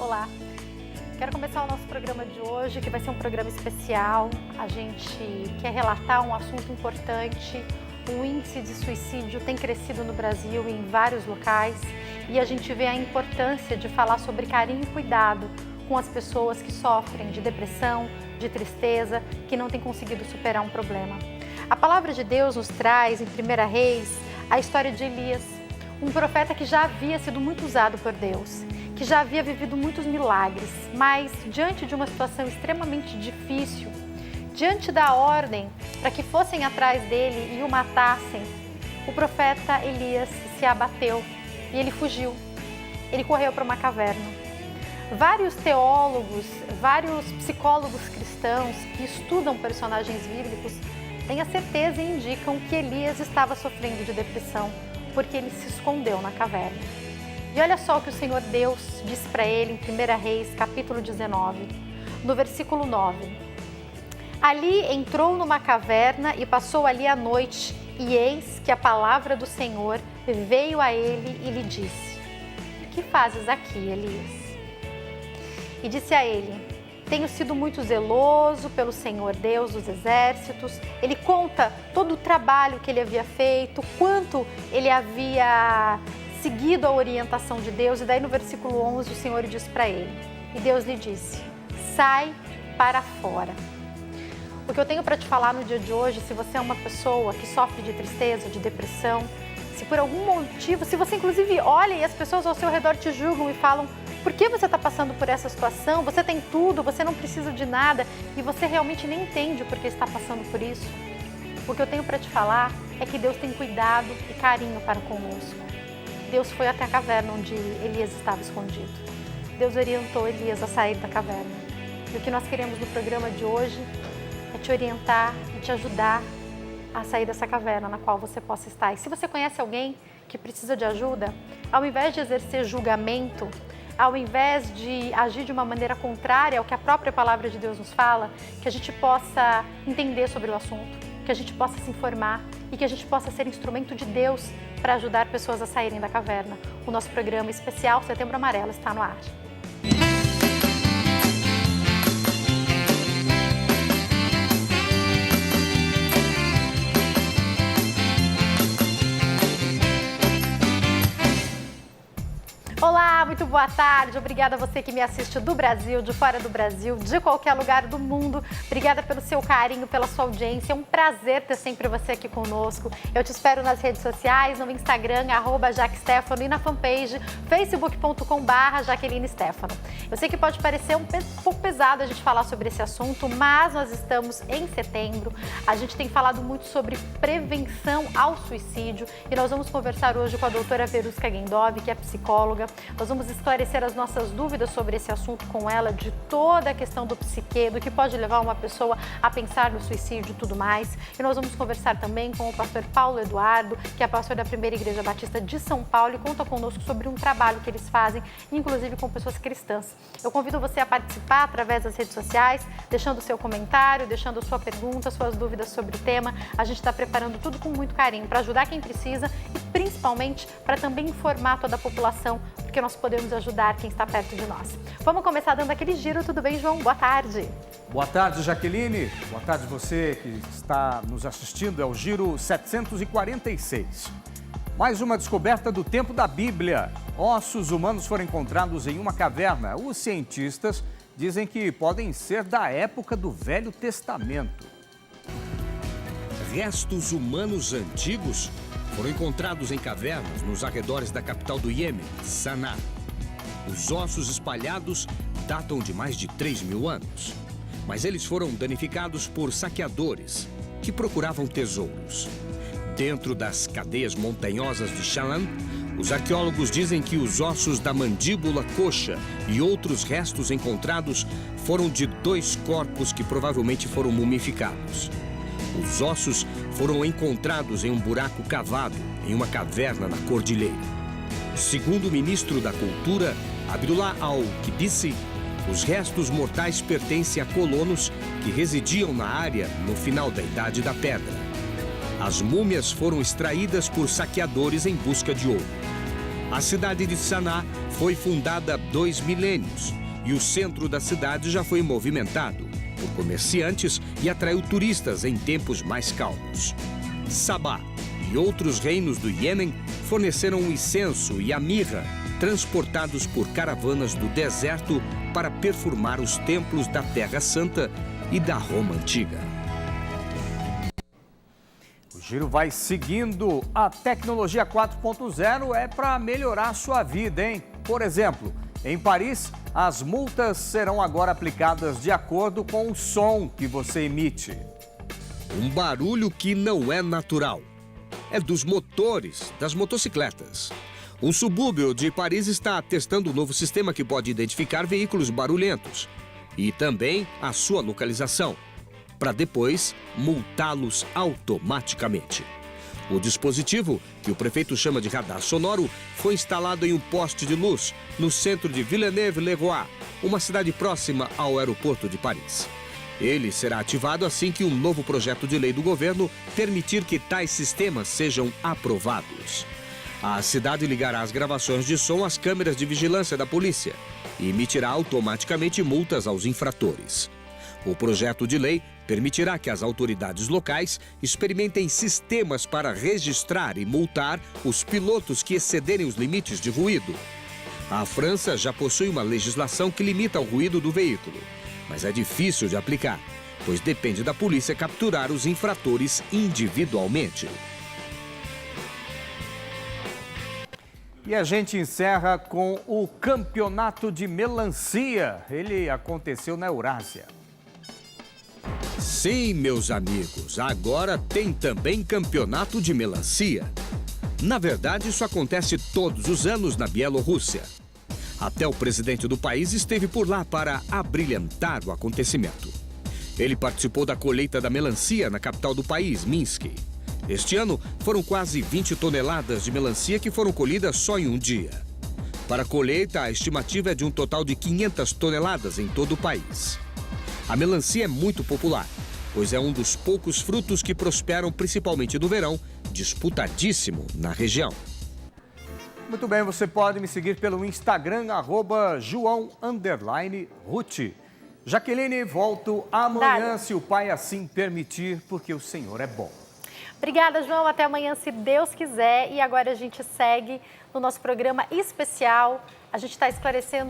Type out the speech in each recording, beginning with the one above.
Olá, quero começar o nosso programa de hoje, que vai ser um programa especial. A gente quer relatar um assunto importante. O índice de suicídio tem crescido no Brasil em vários locais e a gente vê a importância de falar sobre carinho e cuidado com as pessoas que sofrem de depressão, de tristeza, que não têm conseguido superar um problema. A palavra de Deus nos traz, em 1 Reis, a história de Elias, um profeta que já havia sido muito usado por Deus, que já havia vivido muitos milagres, mas diante de uma situação extremamente difícil, diante da ordem para que fossem atrás dele e o matassem, o profeta Elias se abateu e ele fugiu. Ele correu para uma caverna. Vários teólogos, vários psicólogos cristãos que estudam personagens bíblicos têm a certeza e indicam que Elias estava sofrendo de depressão porque ele se escondeu na caverna. E olha só o que o Senhor Deus disse para ele em 1 Reis, capítulo 19, no versículo 9. Ali entrou numa caverna e passou ali a noite, e eis que a palavra do Senhor veio a ele e lhe disse: que fazes aqui, Elias? E disse a ele: tenho sido muito zeloso pelo Senhor Deus dos exércitos. Ele conta todo o trabalho que ele havia feito, quanto ele havia seguido a orientação de Deus. E daí no versículo 11 o Senhor disse para ele, e Deus lhe disse: sai para fora. O que eu tenho para te falar no dia de hoje, se você é uma pessoa que sofre de tristeza, de depressão, se por algum motivo, se você inclusive olha e as pessoas ao seu redor te julgam e falam: por que você está passando por essa situação? Você tem tudo, você não precisa de nada e você realmente nem entende por que está passando por isso. O que eu tenho para te falar é que Deus tem cuidado e carinho para conosco. Deus foi até a caverna onde Elias estava escondido. Deus orientou Elias a sair da caverna. E o que nós queremos no programa de hoje é te orientar e te ajudar a sair dessa caverna na qual você possa estar. E se você conhece alguém que precisa de ajuda, ao invés de exercer julgamento, ao invés de agir de uma maneira contrária ao que a própria palavra de Deus nos fala, que a gente possa entender sobre o assunto, que a gente possa se informar e que a gente possa ser instrumento de Deus para ajudar pessoas a saírem da caverna. O nosso programa especial Setembro Amarelo está no ar. Olá, muito boa tarde. Obrigada a você que me assiste do Brasil, de fora do Brasil, de qualquer lugar do mundo. Obrigada pelo seu carinho, pela sua audiência. É um prazer ter sempre você aqui conosco. Eu te espero nas redes sociais, no Instagram, @JaqueStefano, e na fanpage facebook.com/JaquelineStefano. Eu sei que pode parecer um pouco pesado a gente falar sobre esse assunto, mas nós estamos em setembro. A gente tem falado muito sobre prevenção ao suicídio e nós vamos conversar hoje com a doutora Verusca Gendov, que é psicóloga. Nós vamos esclarecer as nossas dúvidas sobre esse assunto com ela, de toda a questão do psique, do que pode levar uma pessoa a pensar no suicídio e tudo mais. E nós vamos conversar também com o pastor Paulo Eduardo, que é pastor da Primeira Igreja Batista de São Paulo e conta conosco sobre um trabalho que eles fazem, inclusive com pessoas cristãs. Eu convido você a participar através das redes sociais, deixando o seu comentário, deixando a sua pergunta, suas dúvidas sobre o tema. A gente está preparando tudo com muito carinho para ajudar quem precisa e principalmente para também informar toda a população, porque nós podemos ajudar quem está perto de nós. Vamos começar dando aquele giro. Tudo bem, João? Boa tarde. Boa tarde, Jaqueline. Boa tarde você que está nos assistindo. É o Giro 746. Mais uma descoberta do tempo da Bíblia. Ossos humanos foram encontrados em uma caverna. Os cientistas dizem que podem ser da época do Velho Testamento. Restos humanos antigos foram encontrados em cavernas nos arredores da capital do Iêmen, Saná. Os ossos espalhados datam de mais de 3.000 anos, mas eles foram danificados por saqueadores que procuravam tesouros. Dentro das cadeias montanhosas de Shalem, os arqueólogos dizem que os ossos da mandíbula, coxa e outros restos encontrados foram de 2 corpos que provavelmente foram mumificados. Os ossos foram encontrados em um buraco cavado em uma caverna na cordilheira. Segundo o ministro da Cultura, Abdullah Al-Kibisi, os restos mortais pertencem a colonos que residiam na área no final da Idade da Pedra. As múmias foram extraídas por saqueadores em busca de ouro. A cidade de Saná foi fundada há 2 milênios e o centro da cidade já foi movimentado por comerciantes e atraiu turistas em tempos mais calmos. Sabá e outros reinos do Iêmen forneceram o incenso e a mirra, transportados por caravanas do deserto para perfumar os templos da Terra Santa e da Roma Antiga. O Giro vai seguindo. A tecnologia 4.0 é para melhorar a sua vida, hein? Por exemplo, em Paris, as multas serão agora aplicadas de acordo com o som que você emite. Um barulho que não é natural. É dos motores das motocicletas. Um subúrbio de Paris está testando um novo sistema que pode identificar veículos barulhentos e também a sua localização, para depois multá-los automaticamente. O dispositivo, que o prefeito chama de radar sonoro, foi instalado em um poste de luz no centro de Villeneuve-les-Roi, uma cidade próxima ao aeroporto de Paris. Ele será ativado assim que um novo projeto de lei do governo permitir que tais sistemas sejam aprovados. A cidade ligará as gravações de som às câmeras de vigilância da polícia e emitirá automaticamente multas aos infratores. O projeto de lei permitirá que as autoridades locais experimentem sistemas para registrar e multar os pilotos que excederem os limites de ruído. A França já possui uma legislação que limita o ruído do veículo, mas é difícil de aplicar, pois depende da polícia capturar os infratores individualmente. E a gente encerra com o campeonato de melancia. Ele aconteceu na Eurásia. Sim, meus amigos, agora tem também campeonato de melancia. Na verdade, isso acontece todos os anos na Bielorrússia. Até o presidente do país esteve por lá para abrilhantar o acontecimento. Ele participou da colheita da melancia na capital do país, Minsk. Este ano, foram quase 20 toneladas de melancia que foram colhidas só em um dia. Para a colheita, a estimativa é de um total de 500 toneladas em todo o país. A melancia é muito popular, pois é um dos poucos frutos que prosperam principalmente no verão, disputadíssimo na região. Muito bem, você pode me seguir pelo Instagram, @João_Ruth. Jaqueline, volto amanhã, se o Pai assim permitir, porque o Senhor é bom. Obrigada, João. Até amanhã, se Deus quiser. E agora a gente segue no nosso programa especial. A gente vai esclarecer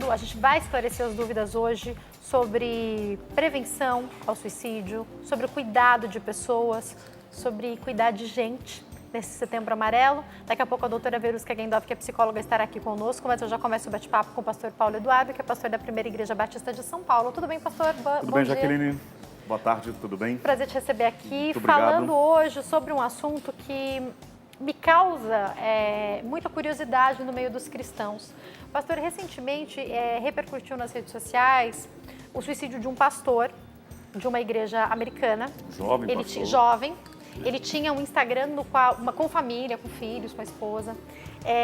as dúvidas hoje sobre prevenção ao suicídio, sobre o cuidado de pessoas, sobre cuidar de gente nesse Setembro Amarelo. Daqui a pouco a doutora Verusca Gendorf, que é psicóloga, estará aqui conosco, mas eu já começo o bate-papo com o pastor Paulo Eduardo, que é pastor da Primeira Igreja Batista de São Paulo. Tudo bem, pastor? Tudo bem, Jaqueline? Boa tarde, tudo bem? Prazer te receber aqui, Muito obrigado. Falando hoje sobre um assunto que me causa muita curiosidade no meio dos cristãos. Pastor, recentemente repercutiu nas redes sociais o suicídio de um pastor de uma igreja americana. Jovem pastor. Jovem. Ele tinha um Instagram no qual, com família, com filhos, com a esposa.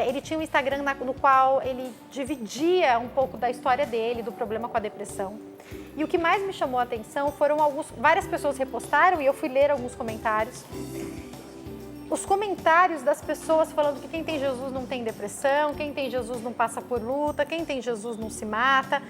Ele tinha um Instagram no qual ele dividia um pouco da história dele, do problema com a depressão. E o que mais me chamou a atenção foram várias pessoas repostaram e eu fui ler alguns comentários. Os comentários das pessoas falando que quem tem Jesus não tem depressão, quem tem Jesus não passa por luta, quem tem Jesus não se mata,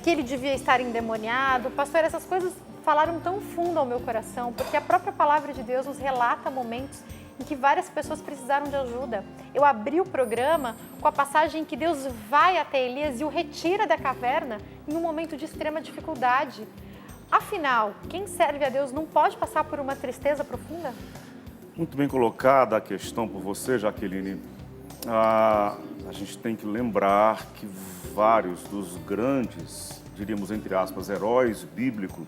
que ele devia estar endemoniado. Pastor, essas coisas falaram tão fundo ao meu coração, porque a própria palavra de Deus nos relata momentos em que várias pessoas precisaram de ajuda. Eu abri o programa com a passagem em que Deus vai até Elias e o retira da caverna em um momento de extrema dificuldade. Afinal, quem serve a Deus não pode passar por uma tristeza profunda? Muito bem colocada a questão por você, Jaqueline. A gente tem que lembrar que vários dos grandes, diríamos entre aspas, heróis bíblicos,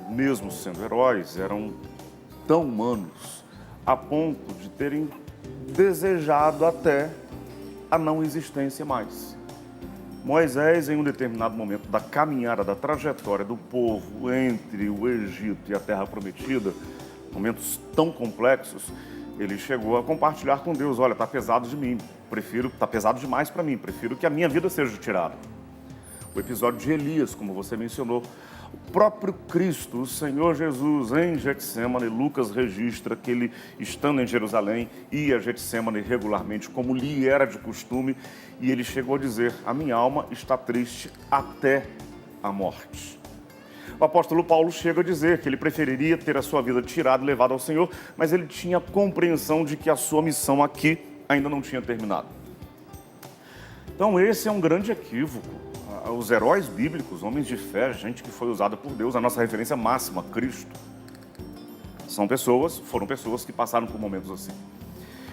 mesmo sendo heróis, eram tão humanos a ponto de terem desejado até a não existência mais. Moisés, em um determinado momento da caminhada, da trajetória do povo entre o Egito e a Terra Prometida, momentos tão complexos, ele chegou a compartilhar com Deus: olha, está pesado de mim, está pesado demais para mim, prefiro que a minha vida seja tirada. O episódio de Elias, como você mencionou. O próprio Cristo, o Senhor Jesus, em Getsêmani, Lucas registra que ele, estando em Jerusalém, ia a Getsêmani regularmente, como lhe era de costume, e ele chegou a dizer: a minha alma está triste até a morte. O apóstolo Paulo chega a dizer que ele preferiria ter a sua vida tirada e levada ao Senhor, mas ele tinha compreensão de que a sua missão aqui ainda não tinha terminado. Então esse é um grande equívoco. Os heróis bíblicos, homens de fé, gente que foi usada por Deus, a nossa referência máxima, Cristo, foram pessoas que passaram por momentos assim.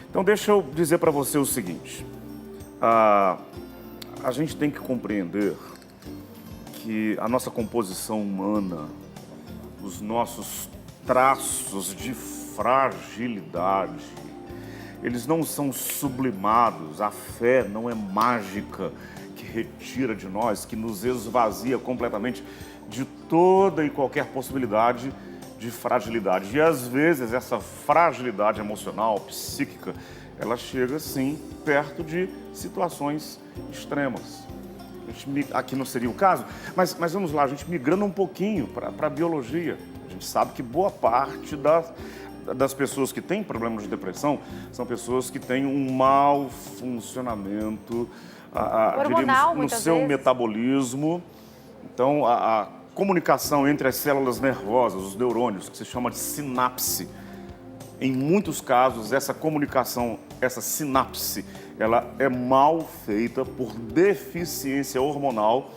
Então deixa eu dizer para você o seguinte, a gente tem que compreender que a nossa composição humana, os nossos traços de fragilidade, eles não são sublimados, a fé não é mágica, que retira de nós, que nos esvazia completamente de toda e qualquer possibilidade de fragilidade. E às vezes essa fragilidade emocional, psíquica, ela chega sim perto de situações extremas. Aqui não seria o caso, mas vamos lá, a gente migrando um pouquinho para a biologia. A gente sabe que boa parte das pessoas que têm problemas de depressão são pessoas que têm um mau funcionamento hormonal, no seu vezes. Metabolismo. Então, a comunicação entre as células nervosas, os neurônios, que se chama de sinapse, em muitos casos, essa comunicação, essa sinapse, ela é mal feita por deficiência hormonal.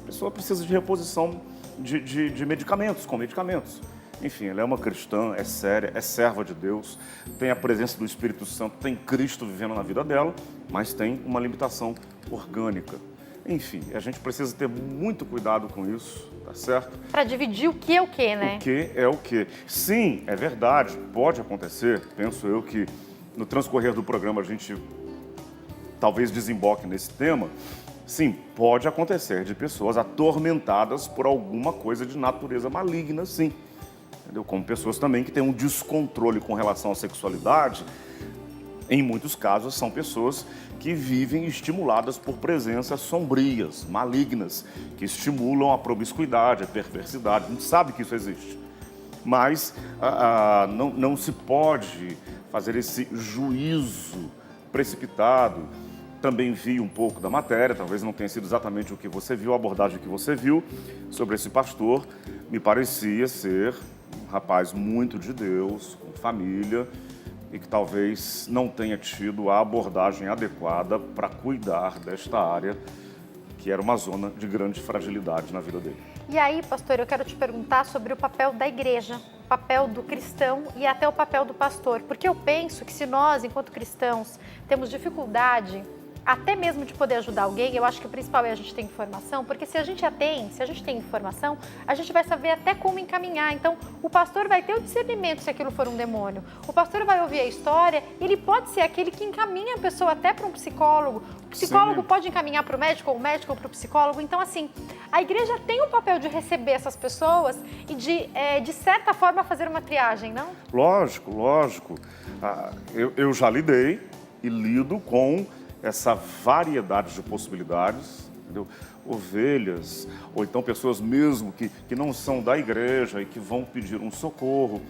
A pessoa precisa de reposição de medicamentos, com medicamentos. Enfim, ela é uma cristã, é séria, é serva de Deus, tem a presença do Espírito Santo, tem Cristo vivendo na vida dela, mas tem uma limitação orgânica. Enfim, a gente precisa ter muito cuidado com isso, tá certo? Para dividir o que é o que, né? O que é o que. Sim, é verdade, pode acontecer, penso eu que no transcorrer do programa a gente talvez desemboque nesse tema. Sim, pode acontecer de pessoas atormentadas por alguma coisa de natureza maligna, sim. Entendeu? Como pessoas também que têm um descontrole com relação à sexualidade, em muitos casos são pessoas que vivem estimuladas por presenças sombrias, malignas, que estimulam a promiscuidade, a perversidade. A gente sabe que isso existe, mas não se pode fazer esse juízo precipitado. Também vi um pouco da matéria, talvez não tenha sido exatamente o que você viu, a abordagem que você viu sobre esse pastor. Me parecia ser um rapaz muito de Deus, com família, e que talvez não tenha tido a abordagem adequada para cuidar desta área, que era uma zona de grande fragilidade na vida dele. E aí, pastor, eu quero te perguntar sobre o papel da igreja, o papel do cristão e até o papel do pastor. Porque eu penso que se nós, enquanto cristãos, temos dificuldade até mesmo de poder ajudar alguém, eu acho que o principal é a gente ter informação, porque se a gente tem informação, a gente vai saber até como encaminhar. Então, o pastor vai ter o discernimento se aquilo for um demônio. O pastor vai ouvir a história, ele pode ser aquele que encaminha a pessoa até para um psicólogo. O psicólogo pode encaminhar para o médico, ou o médico para o psicólogo. Então, assim, a igreja tem o papel de receber essas pessoas e de certa forma, fazer uma triagem, não? Lógico, lógico. Eu já lidei e lido com essa variedade de possibilidades, entendeu? Ovelhas, ou então pessoas mesmo que não são da igreja e que vão pedir um socorro.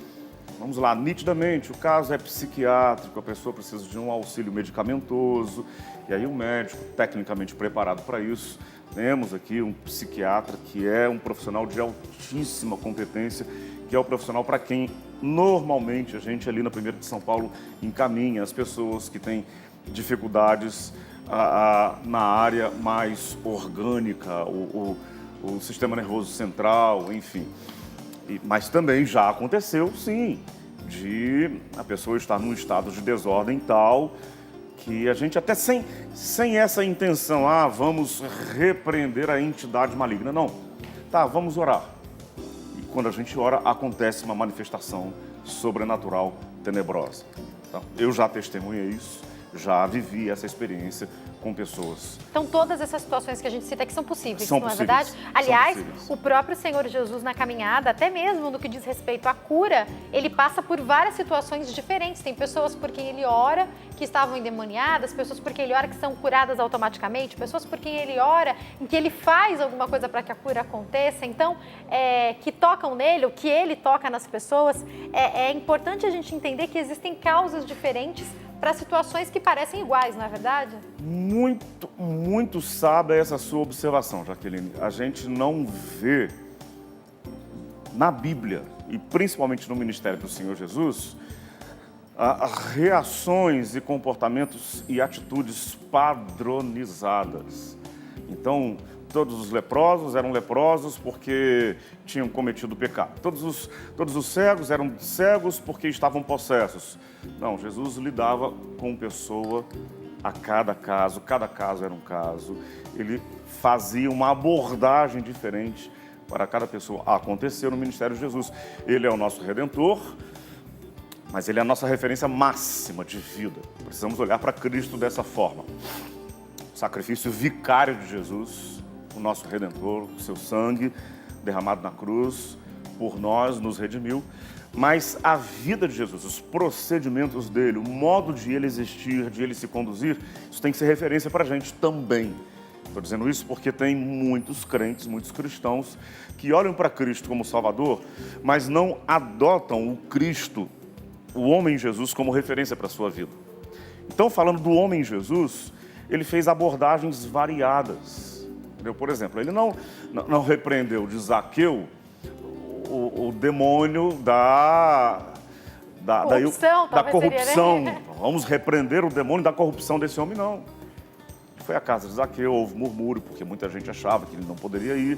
Vamos lá, nitidamente, o caso é psiquiátrico, a pessoa precisa de um auxílio medicamentoso, e aí o médico, tecnicamente preparado para isso, temos aqui um psiquiatra que é um profissional de altíssima competência, que é o profissional para quem normalmente a gente ali na 1ª de São Paulo encaminha as pessoas que têm dificuldades na área mais orgânica, o sistema nervoso central, enfim. Mas também já aconteceu, sim, de a pessoa estar num estado de desordem tal que a gente até sem essa intenção, vamos repreender a entidade maligna. Não, tá, vamos orar. E quando a gente ora, acontece uma manifestação sobrenatural tenebrosa. Então, eu já testemunhei isso. Já vivi essa experiência com pessoas. Então, todas essas situações que a gente cita aqui são possíveis, São não possíveis. é verdade? Aliás, São possíveis. o próprio Senhor Jesus na caminhada, até mesmo no que diz respeito à cura, ele passa por várias situações diferentes. Tem pessoas por quem ele ora que estavam endemoniadas, pessoas por quem ele ora que são curadas automaticamente, pessoas por quem ele ora em que ele faz alguma coisa para que a cura aconteça. Então, que tocam nele, o que ele toca nas pessoas, é importante a gente entender que existem causas diferentes para situações que parecem iguais, não é verdade? Muito sábia essa sua observação, Jaqueline. A gente não vê na Bíblia, e principalmente no ministério do Senhor Jesus, reações e comportamentos e atitudes padronizadas. Então, todos os leprosos eram leprosos porque tinham cometido pecado. Todos os cegos eram cegos porque estavam possessos. Não, Jesus lidava com pessoa a cada caso era um caso. Ele fazia uma abordagem diferente para cada pessoa. Aconteceu no ministério de Jesus. Ele é o nosso Redentor, mas ele é a nossa referência máxima de vida. Precisamos olhar para Cristo dessa forma. O sacrifício vicário de Jesus, o nosso Redentor, o seu sangue derramado na cruz, por nós, nos redimiu. Mas a vida de Jesus, os procedimentos dele, o modo de ele existir, de ele se conduzir, isso tem que ser referência para a gente também. Estou dizendo isso porque tem muitos crentes, muitos cristãos, que olham para Cristo como Salvador, mas não adotam o Cristo, o homem Jesus, como referência para a sua vida. Então, falando do homem Jesus, ele fez abordagens variadas. Entendeu? Por exemplo, ele não repreendeu de Zaqueu o demônio da corrupção. Seria, né? Vamos repreender o demônio da corrupção desse homem, não. Foi à casa de Zaqueu, houve murmúrio, porque muita gente achava que ele não poderia ir.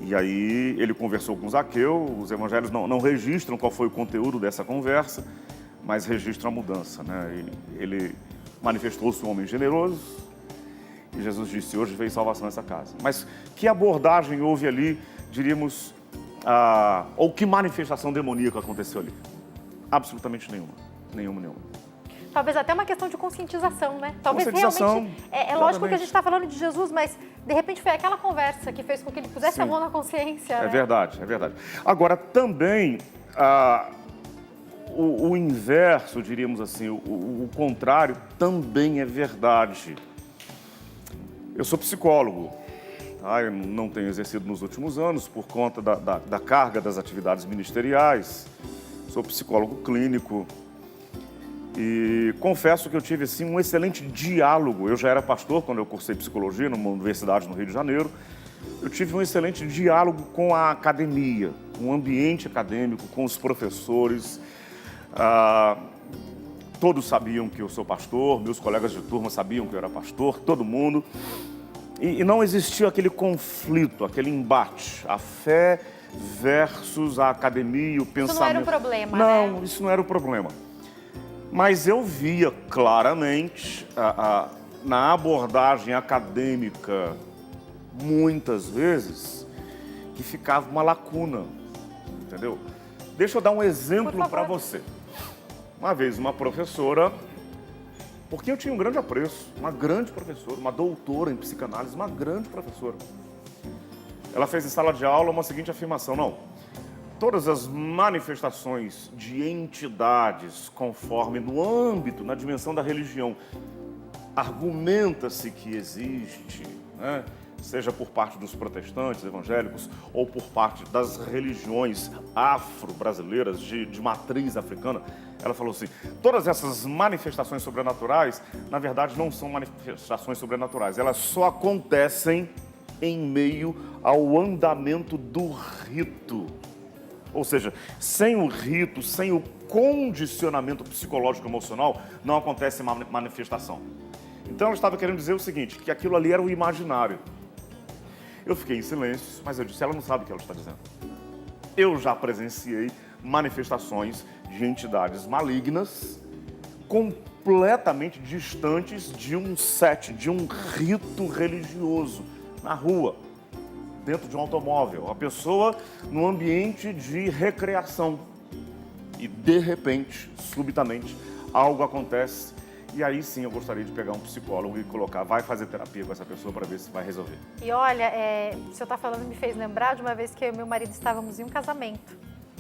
E aí ele conversou com Zaqueu, os evangelhos não registram qual foi o conteúdo dessa conversa, mas registram a mudança, né? Ele manifestou-se um homem generoso e Jesus disse, hoje veio salvação nessa casa. Mas que abordagem houve ali, diríamos, ou que manifestação demoníaca aconteceu ali? Absolutamente nenhuma. Talvez até uma questão de conscientização, né? Talvez Conscientização, realmente... É lógico que a gente está falando de Jesus, mas de repente foi aquela conversa que fez com que ele pusesse Sim. a mão na consciência. É né? verdade. Agora, também, o inverso, diríamos assim, o contrário, também é verdade. Eu sou psicólogo, tá? Eu não tenho exercido nos últimos anos por conta da carga das atividades ministeriais. Sou psicólogo clínico. E confesso que eu tive assim, um excelente diálogo. Eu já era pastor quando eu cursei psicologia numa universidade no Rio de Janeiro. Eu tive um excelente diálogo com a academia, com o ambiente acadêmico, com os professores. Todos sabiam que eu sou pastor, meus colegas de turma sabiam que eu era pastor, todo mundo. E não existia aquele conflito, aquele embate, a fé versus a academia, o pensamento. Isso não era o problema, Não, né? Isso não era o problema. Mas eu via claramente na abordagem acadêmica, muitas vezes, que ficava uma lacuna, entendeu? Deixa eu dar um exemplo para você. Uma vez uma professora, porque eu tinha um grande apreço, uma grande professora, uma doutora em psicanálise, uma grande professora. Ela fez em sala de aula uma seguinte afirmação, todas as manifestações de entidades, conforme no âmbito, na dimensão da religião, argumenta-se que existe, né? Seja por parte dos protestantes evangélicos ou por parte das religiões afro-brasileiras de matriz africana. Ela falou assim, todas essas manifestações sobrenaturais, na verdade, não são manifestações sobrenaturais, elas só acontecem em meio ao andamento do rito. Ou seja, sem o rito, sem o condicionamento psicológico emocional, não acontece manifestação. Então ela estava querendo dizer o seguinte, que aquilo ali era o imaginário. Eu fiquei em silêncio, mas eu disse, ela não sabe o que ela está dizendo. Eu já presenciei manifestações de entidades malignas completamente distantes de um set, de um rito religioso, na rua, dentro de um automóvel, a pessoa num ambiente de recreação. E, de repente, subitamente, algo acontece E aí sim eu gostaria de pegar um psicólogo e colocar, vai fazer terapia com essa pessoa para ver se vai resolver. E olha, o senhor está falando me fez lembrar de uma vez que eu e meu marido estávamos em um casamento.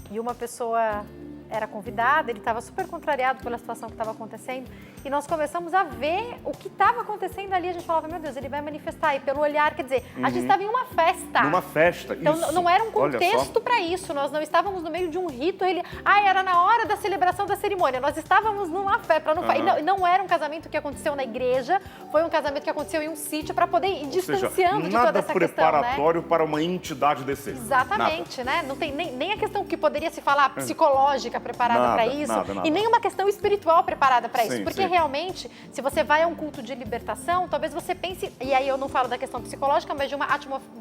E uma pessoa era convidada, ele estava super contrariado pela situação que estava acontecendo. E nós começamos a ver o que estava acontecendo ali. A gente falava, meu Deus, ele vai manifestar. E pelo olhar, quer dizer, a gente estava em uma festa. Numa festa, então, isso. Não era um contexto para isso. Nós não estávamos no meio de um rito. Era na hora da celebração da cerimônia. Nós estávamos numa festa. Não era um casamento que aconteceu na igreja. Foi um casamento que aconteceu em um sítio para poder ir distanciando de toda essa questão, né? Nada preparatório para uma entidade descer. Exatamente, né? Não tem nem a questão que poderia se falar psicológica preparada para isso. Nada. E nem uma questão espiritual preparada para isso. Sim, Porque realmente, se você vai a um culto de libertação, talvez você pense, e aí eu não falo da questão psicológica, mas de uma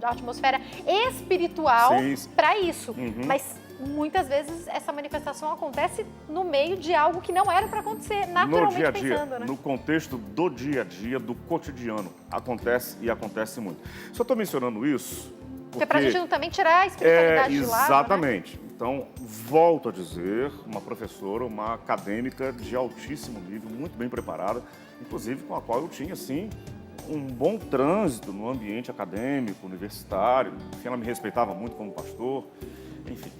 atmosfera espiritual para isso. Mas muitas vezes essa manifestação acontece no meio de algo que não era para acontecer, naturalmente no dia a dia, pensando, né? No contexto do dia a dia, do cotidiano. Acontece e acontece muito. Só estou mencionando isso porque para a gente também tirar a espiritualidade de lado, exatamente. Né? Então, volto a dizer, uma professora, uma acadêmica de altíssimo nível, muito bem preparada, inclusive com a qual eu tinha, assim, um bom trânsito no ambiente acadêmico, universitário. Enfim, ela me respeitava muito como pastor, enfim.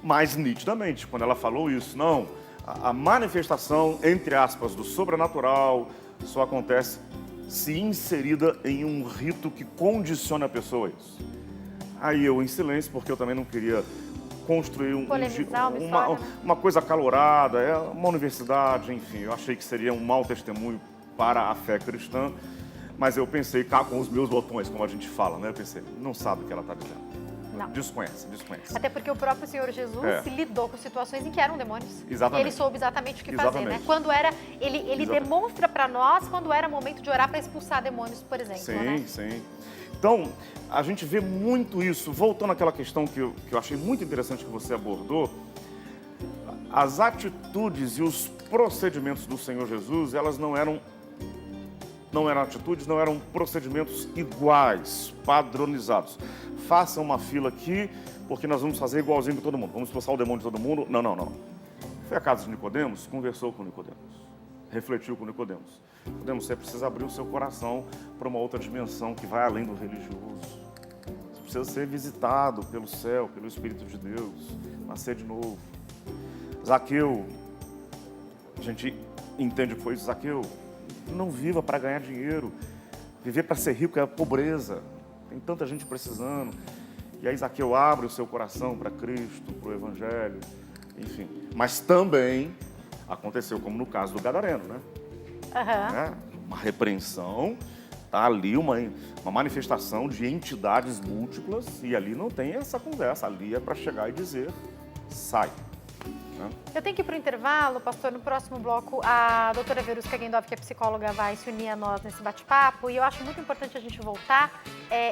Mas, nitidamente, quando ela falou isso, não, a manifestação, entre aspas, do sobrenatural só acontece se inserida em um rito que condiciona a pessoa a isso. Aí eu, em silêncio, porque eu também não queria construir uma coisa acalorada, uma universidade, enfim. Eu achei que seria um mau testemunho para a fé cristã, mas eu pensei cá com os meus botões, como a gente fala, né? Eu pensei, não sabe o que ela está dizendo. Não. Desconhece. Até porque o próprio Senhor Jesus lidou com situações em que eram demônios. Exatamente. E ele soube exatamente o que fazer, né? Quando era, ele demonstra para nós quando era momento de orar para expulsar demônios, por exemplo, né? Sim. Então, a gente vê muito isso. Voltando àquela questão que eu achei muito interessante que você abordou, as atitudes e os procedimentos do Senhor Jesus, elas não eram atitudes, não eram procedimentos iguais, padronizados. Faça uma fila aqui, porque nós vamos fazer igualzinho de todo mundo. Vamos expulsar o demônio de todo mundo. Não. Foi a casa de Nicodemos, conversou com Nicodemos, refletiu com Nicodemos. Nicodemos, você precisa abrir o seu coração para uma outra dimensão que vai além do religioso. Você precisa ser visitado pelo céu, pelo Espírito de Deus, nascer de novo. Zaqueu, a gente entende que foi isso, Zaqueu, não viva para ganhar dinheiro. Viver para ser rico é a pobreza. Tem tanta gente precisando. E aí Zaqueu abre o seu coração para Cristo, para o Evangelho, enfim. Mas também aconteceu como no caso do Gadareno, né? Uma repreensão, tá ali uma manifestação de entidades múltiplas e ali não tem essa conversa. Ali é para chegar e dizer, sai. Eu tenho que ir para o intervalo, pastor. No próximo bloco, a doutora Verusca Gendov, que é psicóloga, vai se unir a nós nesse bate-papo. E eu acho muito importante a gente voltar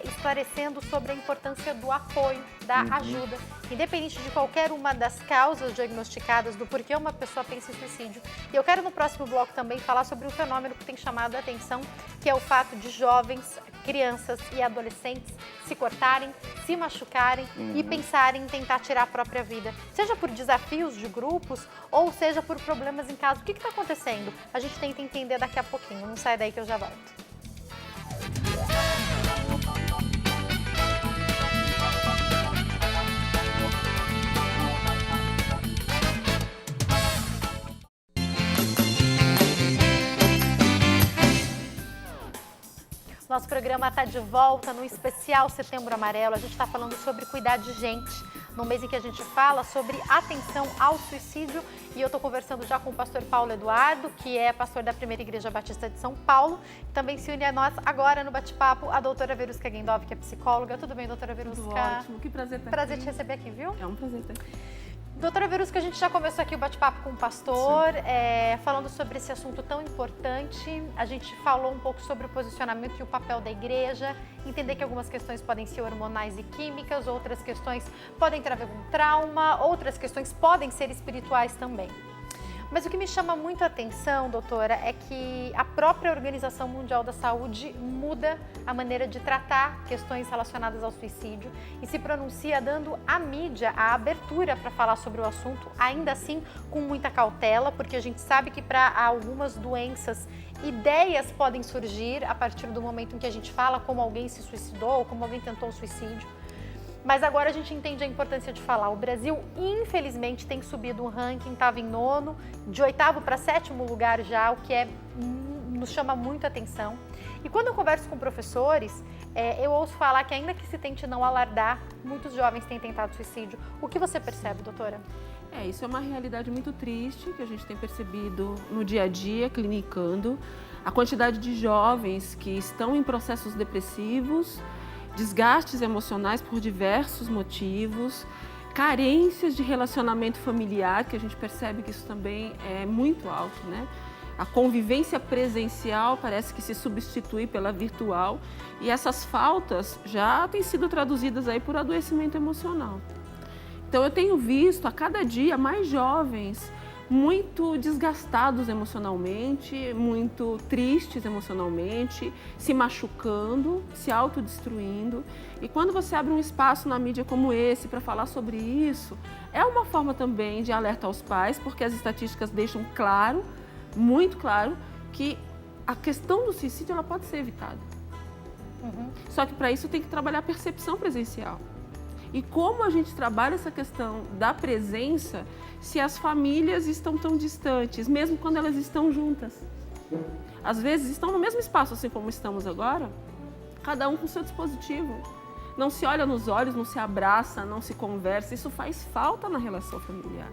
esclarecendo sobre a importância do apoio, da ajuda, independente de qualquer uma das causas diagnosticadas do porquê uma pessoa pensa em suicídio. E eu quero no próximo bloco também falar sobre um fenômeno que tem chamado a atenção, que é o fato de jovens, crianças e adolescentes se cortarem, se machucarem e pensarem em tentar tirar a própria vida. Seja por desafios de grupos ou seja por problemas em casa. O que está acontecendo? A gente tenta entender daqui a pouquinho. Não sai daí que eu já volto. Nosso programa está de volta no especial Setembro Amarelo. A gente está falando sobre cuidar de gente, no mês em que a gente fala sobre atenção ao suicídio. E eu estou conversando já com o pastor Paulo Eduardo, que é pastor da Primeira Igreja Batista de São Paulo. Também se une a nós agora no bate-papo a doutora Verusca Gendov, que é psicóloga. Tudo bem, doutora Verusca? Tudo ótimo, que prazer estar aqui. Prazer te receber aqui, viu? É um prazer estar aqui. Doutora Verusca, a gente já começou aqui o bate-papo com o pastor, falando sobre esse assunto tão importante. A gente falou um pouco sobre o posicionamento e o papel da igreja, entender que algumas questões podem ser hormonais e químicas, outras questões podem ter a ver com trauma, outras questões podem ser espirituais também. Mas o que me chama muito a atenção, doutora, é que a própria Organização Mundial da Saúde muda a maneira de tratar questões relacionadas ao suicídio e se pronuncia dando à mídia a abertura para falar sobre o assunto, ainda assim com muita cautela, porque a gente sabe que para algumas doenças, ideias podem surgir a partir do momento em que a gente fala como alguém se suicidou, como alguém tentou o suicídio. Mas agora a gente entende a importância de falar. O Brasil, infelizmente, tem subido um ranking, estava em 9º, de 8º para 7º lugar já, o que nos chama muita atenção. E quando eu converso com professores, eu ouço falar que ainda que se tente não alardar, muitos jovens têm tentado suicídio. O que você percebe, doutora? Isso é uma realidade muito triste que a gente tem percebido no dia a dia, clinicando. A quantidade de jovens que estão em processos depressivos, desgastes emocionais por diversos motivos, carências de relacionamento familiar, que a gente percebe que isso também é muito alto, né? A convivência presencial parece que se substitui pela virtual e essas faltas já têm sido traduzidas aí por adoecimento emocional. Então eu tenho visto a cada dia mais jovens muito desgastados emocionalmente, muito tristes emocionalmente, se machucando, se autodestruindo. E quando você abre um espaço na mídia como esse para falar sobre isso, é uma forma também de alertar os pais, porque as estatísticas deixam claro, muito claro, que a questão do suicídio ela pode ser evitada. Só que para isso tem que trabalhar a percepção presencial. E como a gente trabalha essa questão da presença se as famílias estão tão distantes, mesmo quando elas estão juntas? Às vezes estão no mesmo espaço, assim como estamos agora, cada um com seu dispositivo. Não se olha nos olhos, não se abraça, não se conversa, isso faz falta na relação familiar.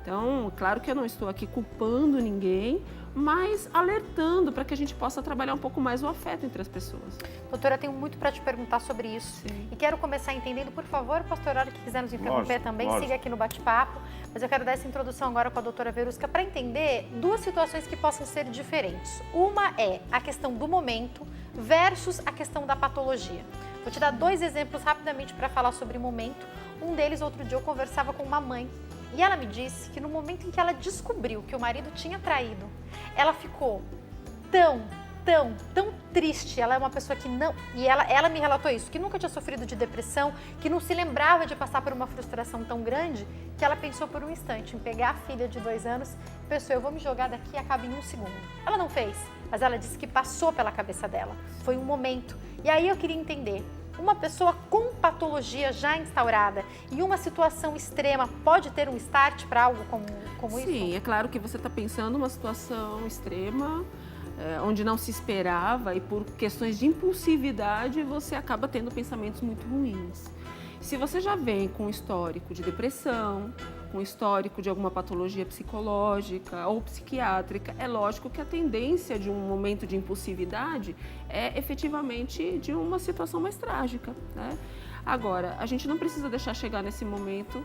Então, claro que eu não estou aqui culpando ninguém, mas alertando para que a gente possa trabalhar um pouco mais o afeto entre as pessoas. Doutora, tenho muito para te perguntar sobre isso. Sim. E quero começar entendendo, por favor, pastor, a hora que quiser nos interromper também, lógico. siga aqui no bate-papo. Mas eu quero dar essa introdução agora com a doutora Verusca para entender duas situações que possam ser diferentes. Uma é a questão do momento versus a questão da patologia. Vou te dar 2 exemplos rapidamente para falar sobre o momento. Um deles, outro dia, eu conversava com uma mãe e ela me disse que no momento em que ela descobriu que o marido tinha traído, ela ficou tão triste. Ela é uma pessoa que não... E ela me relatou isso, que nunca tinha sofrido de depressão, que não se lembrava de passar por uma frustração tão grande, que ela pensou por um instante em pegar a filha de 2 anos e pensou, eu vou me jogar daqui e acaba em 1 segundo. Ela não fez, mas ela disse que passou pela cabeça dela. Foi um momento. E aí eu queria entender, uma pessoa com patologia já instaurada e uma situação extrema pode ter um start para algo como isso? Sim, é claro que você está pensando uma situação extrema, onde não se esperava e por questões de impulsividade você acaba tendo pensamentos muito ruins. Se você já vem com histórico de depressão, com histórico de alguma patologia psicológica ou psiquiátrica, é lógico que a tendência de um momento de impulsividade é efetivamente de uma situação mais trágica, né? Agora, a gente não precisa deixar chegar nesse momento.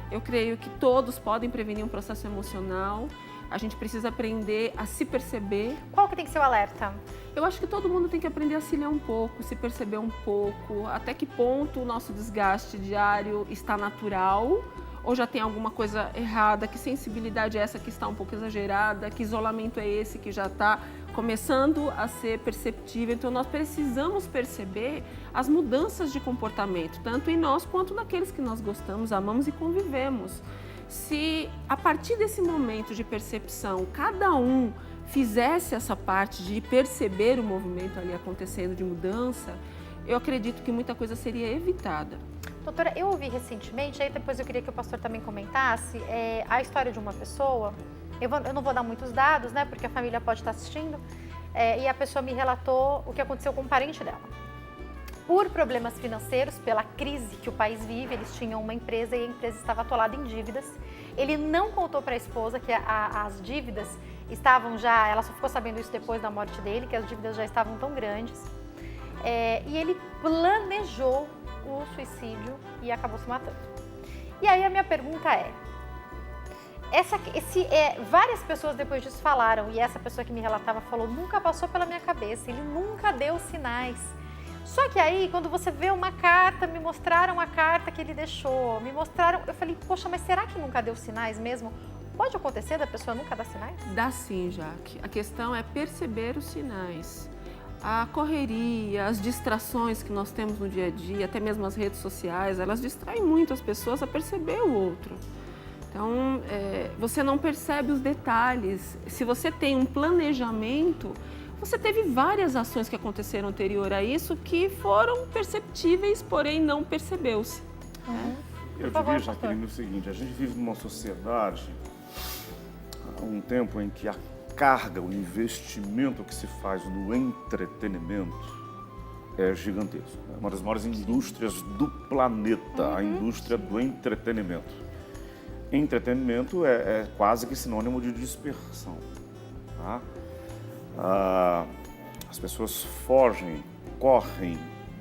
Eu creio que todos podem prevenir um processo emocional. A gente precisa aprender a se perceber. Qual que tem que ser o alerta? Eu acho que todo mundo tem que aprender a se ler um pouco, se perceber um pouco, até que ponto o nosso desgaste diário está natural ou já tem alguma coisa errada, que sensibilidade é essa que está um pouco exagerada, que isolamento é esse que já está começando a ser perceptível. Então nós precisamos perceber as mudanças de comportamento, tanto em nós quanto naqueles que nós gostamos, amamos e convivemos. Se a partir desse momento de percepção, cada um fizesse essa parte de perceber o movimento ali acontecendo de mudança, eu acredito que muita coisa seria evitada. Doutora, eu ouvi recentemente, aí depois eu queria que o pastor também comentasse, a história de uma pessoa, eu não vou dar muitos dados, né, porque a família pode estar assistindo, e a pessoa me relatou o que aconteceu com um parente dela. Por problemas financeiros, pela crise que o país vive, eles tinham uma empresa e a empresa estava atolada em dívidas. Ele não contou para a esposa que as dívidas estavam já, ela só ficou sabendo isso depois da morte dele, que as dívidas já estavam tão grandes. E ele planejou o suicídio e acabou se matando. E aí a minha pergunta várias pessoas depois disso falaram, e essa pessoa que me relatava falou, nunca passou pela minha cabeça, ele nunca deu sinais. Só que aí, quando você vê uma carta, me mostraram a carta que ele deixou, eu falei, poxa, mas será que nunca deu sinais mesmo? Pode acontecer da pessoa nunca dar sinais? Dá sim, Jaque. A questão é perceber os sinais. A correria, as distrações que nós temos no dia a dia, até mesmo as redes sociais, elas distraem muito as pessoas a perceber o outro. Então, você não percebe os detalhes. Se você tem um planejamento, você teve várias ações que aconteceram anterior a isso que foram perceptíveis, porém não percebeu-se. Eu diria, Jaqueline, o seguinte, a gente vive numa sociedade há um tempo em que a carga, o investimento que se faz no entretenimento é gigantesco. É uma das maiores indústrias do planeta, a indústria do entretenimento. Entretenimento é quase que sinônimo de dispersão. Tá? As pessoas fogem, correm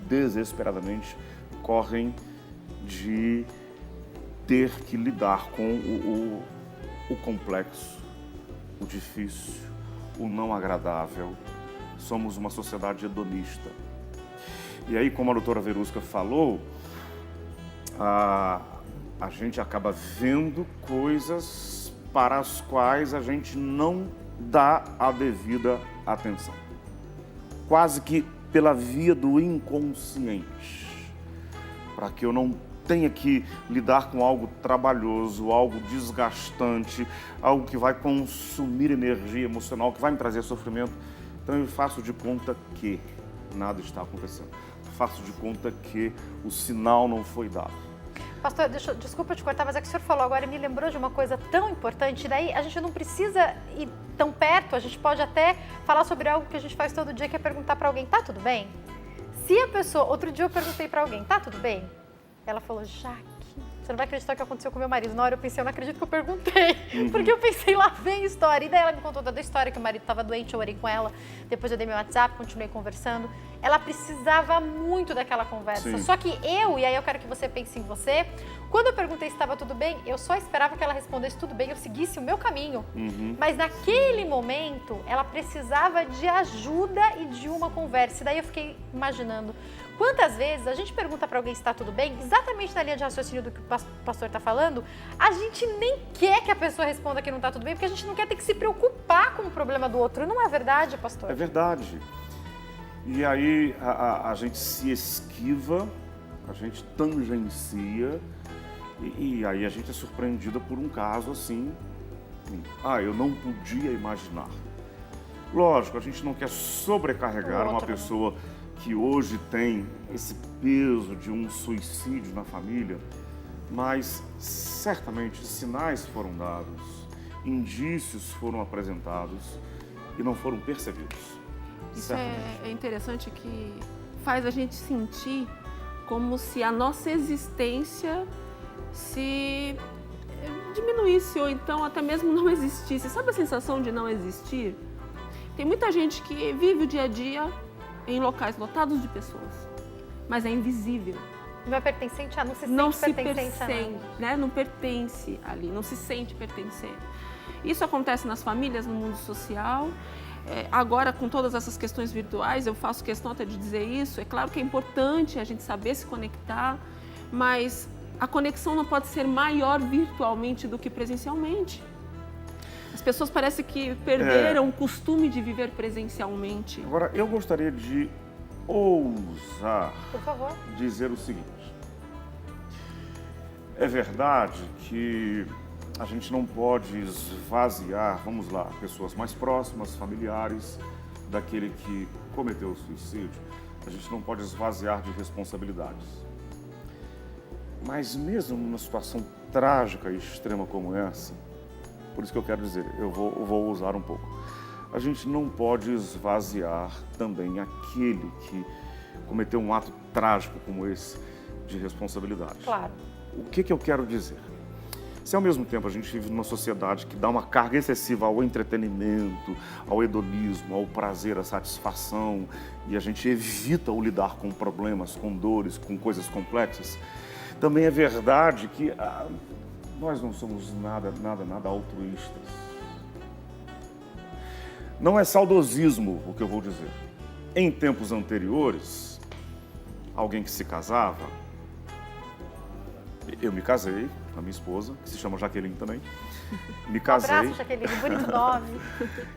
desesperadamente, correm de ter que lidar com o complexo, o difícil, o não agradável. Somos uma sociedade hedonista. E aí, como a doutora Verusca falou, a gente acaba vendo coisas para as quais a gente não dá a devida atenção. Quase que pela via do inconsciente. Para que eu não tenha que lidar com algo trabalhoso, algo desgastante, algo que vai consumir energia emocional, que vai me trazer sofrimento. Então eu faço de conta que nada está acontecendo. Faço de conta que o sinal não foi dado. Pastor, desculpa te cortar, mas é que o senhor falou agora e me lembrou de uma coisa tão importante. Daí a gente não precisa ir tão perto, a gente pode até falar sobre algo que a gente faz todo dia, que é perguntar para alguém, tá tudo bem? Se a pessoa, outro dia eu perguntei para alguém, tá tudo bem? Ela falou, Jaque, você não vai acreditar o que aconteceu com meu marido. Na hora eu pensei, eu não acredito que eu perguntei. Porque eu pensei, lá vem história. E daí ela me contou toda a história, que o marido estava doente, eu orei com ela. Depois eu dei meu WhatsApp, continuei conversando. Ela precisava muito daquela conversa. Sim. Só que e aí eu quero que você pense em você, quando eu perguntei se estava tudo bem, eu só esperava que ela respondesse tudo bem, eu seguisse o meu caminho. Mas naquele momento, ela precisava de ajuda e de uma conversa. E daí eu fiquei imaginando, quantas vezes a gente pergunta para alguém se está tudo bem, exatamente na linha de raciocínio do que o pastor está falando, a gente nem quer que a pessoa responda que não está tudo bem, porque a gente não quer ter que se preocupar com o problema do outro. Não é verdade, pastor? É verdade. E aí a gente se esquiva, a gente tangencia, e aí a gente é surpreendido por um caso assim. Eu não podia imaginar. Lógico, a gente não quer sobrecarregar uma pessoa que hoje tem esse peso de um suicídio na família, mas certamente sinais foram dados, indícios foram apresentados e não foram percebidos. Isso é interessante, que faz a gente sentir como se a nossa existência se diminuísse ou então até mesmo não existisse. Sabe a sensação de não existir? Tem muita gente que vive o dia a dia em locais lotados de pessoas, mas é invisível. Não é pertencente a, não se pertencente a percebe, né? Não pertence ali, não se sente pertencer. Isso acontece nas famílias, no mundo social. Agora, com todas essas questões virtuais, eu faço questão até de dizer isso. É claro que é importante a gente saber se conectar, mas a conexão não pode ser maior virtualmente do que presencialmente. As pessoas parecem que perderam o costume de viver presencialmente. Agora, eu gostaria de ousar Por favor. dizer o seguinte. É verdade que a gente não pode esvaziar, vamos lá, pessoas mais próximas, familiares daquele que cometeu o suicídio. A gente não pode esvaziar de responsabilidades. Mas mesmo numa situação trágica e extrema como essa, por isso que eu quero dizer, eu vou usar um pouco. A gente não pode esvaziar também aquele que cometeu um ato trágico como esse de responsabilidade. Claro. O que eu quero dizer? Se ao mesmo tempo a gente vive numa sociedade que dá uma carga excessiva ao entretenimento, ao hedonismo, ao prazer, à satisfação, e a gente evita o lidar com problemas, com dores, com coisas complexas, também é verdade que nós não somos nada altruístas. Não é saudosismo o que eu vou dizer. Em tempos anteriores, alguém que se casava, eu me casei com a minha esposa, que se chama Jaqueline também, Me casei. Um abraço, Jaqueline, bonito nome.